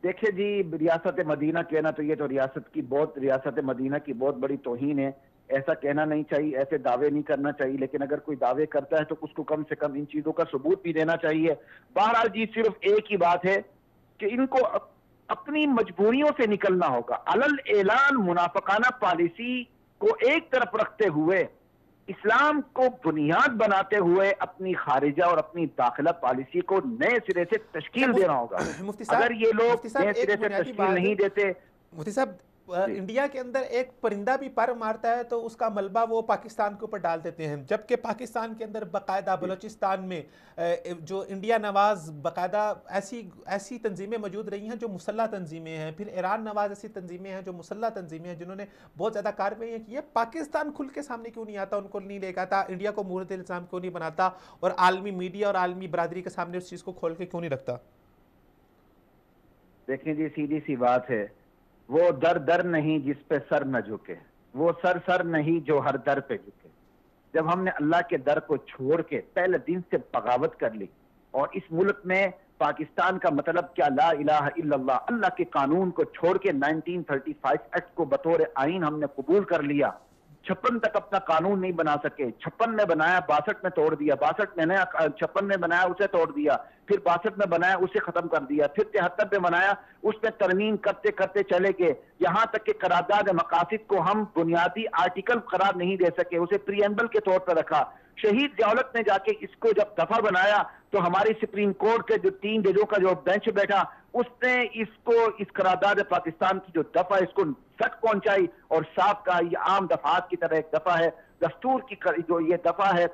دیکھیں جی, ریاست مدینہ کہنا تو یہ تو ریاست مدینہ کی بہت بڑی توہین ہے. ایسا کہنا نہیں چاہیے, ایسے دعوے نہیں کرنا چاہیے, لیکن اگر کوئی دعوے کرتا ہے تو اس کو کم سے کم ان چیزوں کا ثبوت بھی دینا چاہیے. بہرحال جی صرف ایک ہی بات ہے کہ ان کو اپنی مجبوریوں سے نکلنا ہوگا. علل اعلان منافقانہ پالیسی کو ایک طرف رکھتے ہوئے, اسلام کو بنیاد بناتے ہوئے اپنی خارجہ اور اپنی داخلہ پالیسی کو نئے سرے سے تشکیل دینا ہوگا. اگر یہ لوگ نئے سرے سے تشکیل نہیں دیتے. مفتی صاحب, انڈیا کے اندر ایک پرندہ بھی پر مارتا ہے تو اس کا ملبہ وہ پاکستان کے اوپر ڈال دیتے ہیں, جبکہ پاکستان کے اندر باقاعدہ بلوچستان میں جو انڈیا نواز باقاعدہ ایسی تنظیمیں موجود رہی ہیں جو مسلح تنظیمیں ہیں, پھر ایران نواز ایسی تنظیمیں ہیں جو مسلح تنظیمیں ہیں جنہوں نے بہت زیادہ کارروائیاں کی ہیں. پاکستان کھل کے سامنے کیوں نہیں آتا, ان کو نہیں لے آتا, انڈیا کو مورد الزام کیوں نہیں بناتا, اور عالمی میڈیا اور عالمی برادری کے سامنے اس چیز کو کھول کے کیوں نہیں رکھتا؟ دیکھیں جی, سیدھی سی بات ہے, وہ در نہیں جس پہ سر نہ جھکے, وہ سر نہیں جو ہر در پہ جھکے. جب ہم نے اللہ کے در کو چھوڑ کے پہلے دن سے بغاوت کر لی, اور اس ملک میں پاکستان کا مطلب کیا لا الہ الا اللہ, اللہ کے قانون کو چھوڑ کے 1935 ایکٹ کو بطور آئین ہم نے قبول کر لیا. 56 تک اپنا قانون نہیں بنا سکے, 56 میں بنایا 62 میں توڑ دیا, 62 میں نیا 56 میں بنایا اسے توڑ دیا, پھر 62 میں بنایا اسے ختم کر دیا, پھر 73 میں بنایا اس میں ترمیم کرتے کرتے چلے گئے, یہاں تک کہ قرارداد مقاصد کو ہم بنیادی آرٹیکل قرار نہیں دے سکے, اسے پریمبل کے طور پر رکھا. شہید ضیاءالحق نے جا کے اس کو جب دفعہ بنایا تو ہماری سپریم کورٹ کے جو 3 ججوں کا جو بینچ بیٹھا, اس نے اس کو اس قرارداد پاکستان کی جو دفعہ اس کو سک پہنچائی اور صاف کہا یہ عام دفعات کی طرح ایک دفعہ ہے. دستور کی جو یہ دفعہ ہے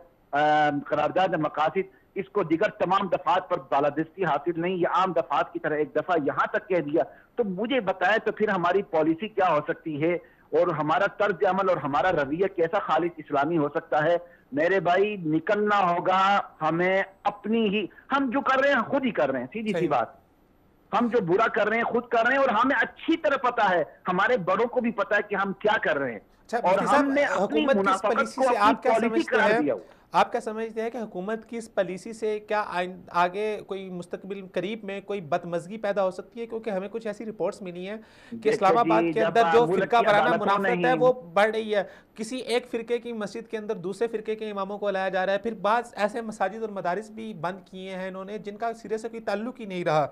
قرارداد مقاصد, اس کو دیگر تمام دفعات پر بالادستی حاصل نہیں, یہ عام دفعات کی طرح ایک دفعہ یہاں تک کہہ دیا. تو مجھے بتائیں تو پھر ہماری پالیسی کیا ہو سکتی ہے, اور ہمارا طرز عمل اور ہمارا رویہ کیسا خالص اسلامی ہو سکتا ہے؟ میرے بھائی, نکلنا ہوگا ہمیں اپنی ہی, ہم جو کر رہے ہیں خود ہی کر رہے ہیں, سیدھی سی بات. ہم جو برا کر رہے ہیں خود کر رہے ہیں, اور ہمیں اچھی طرح پتا ہے, ہمارے بڑوں کو بھی پتا ہے کہ ہم کیا کر رہے ہیں. اور ہم نے اپنی منافقت کو اپنی پالیسی قرار دیا. آپ کیا سمجھتے ہیں کہ حکومت کی اس پالیسی سے کیا آگے کوئی مستقبل قریب میں کوئی بدمزگی پیدا ہو سکتی ہے؟ کیونکہ ہمیں کچھ ایسی رپورٹس ملی ہیں کہ اسلام آباد کے اندر جو فرقہ وارانہ منافقت ہے وہ بڑھ رہی ہے. کسی ایک فرقے کی مسجد کے اندر دوسرے فرقے کے اماموں کو لایا جا رہا ہے, پھر بعض ایسے مساجد اور مدارس بھی بند کیے ہیں انہوں نے جن کا سرے سے کوئی تعلق ہی نہیں رہا.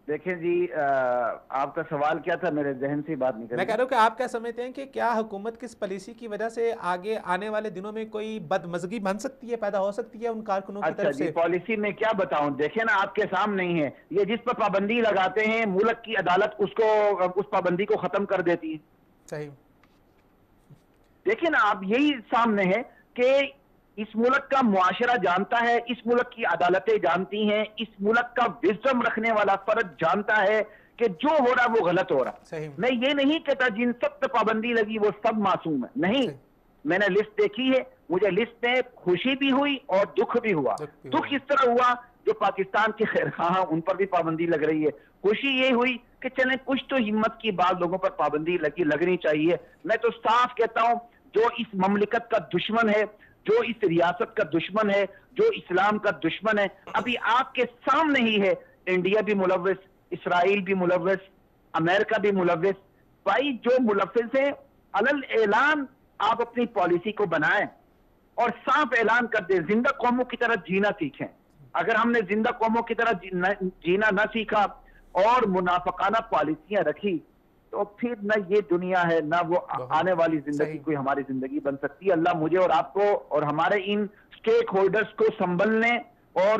دیکھیں جی, آپ کا سوال کیا تھا, میرے ذہن سے بات نکل. میں کہہ رہا ہوں کہ آپ کیا سمجھتے ہیں کہ کیا حکومت کی اس پالیسی کی وجہ سے آگے آنے والے دنوں میں کوئی بدمزگی بن سکتی ہے, پیدا ہو سکتی ہے ان کارکنوں کی طرف سے؟ پالیسی میں کیا بتاؤں, دیکھیں نا آپ کے سامنے ہی ہے, یہ جس پر پابندی لگاتے ہیں ملک کی عدالت اس پابندی کو ختم کر دیتی ہے. صحیح. دیکھیں نا آپ, یہی سامنے ہے کہ اس ملک کا معاشرہ جانتا ہے, اس ملک کی عدالتیں جانتی ہیں, اس ملک کا وزڈم رکھنے والا فرد جانتا ہے کہ جو ہو رہا وہ غلط ہو رہا. میں یہ نہیں کہتا جن سب پہ پابندی لگی وہ سب معصوم ہے, نہیں. میں نے لسٹ دیکھی ہے, مجھے لسٹ میں خوشی بھی ہوئی اور دکھ بھی ہوا. دکھ اس طرح ہوا جو پاکستان کے خیر خواہاں ان پر بھی پابندی لگ رہی ہے. خوشی یہ ہوئی کہ چلیں کچھ تو ہمت کی بات لوگوں پر پابندی لگنی چاہیے. میں تو صاف کہتا ہوں, جو اس مملکت کا دشمن ہے, جو اس ریاست کا دشمن ہے, جو اسلام کا دشمن ہے, ابھی آپ کے سامنے ہی ہے. انڈیا بھی ملوث, اسرائیل بھی ملوث, امریکہ بھی ملوث. بھائی جو ملوث ہیں, علل اعلان آپ اپنی پالیسی کو بنائیں اور صاف اعلان کر دیں, زندہ قوموں کی طرح جینا سیکھیں. اگر ہم نے زندہ قوموں کی طرح جینا نہ سیکھا اور منافقانہ پالیسیاں رکھی تو پھر نہ یہ دنیا ہے نہ وہ آنے والی زندگی کوئی ہماری زندگی بن سکتی ہے. اللہ مجھے اور آپ کو اور ہمارے ان سٹیک ہولڈرز کو سنبھلنے اور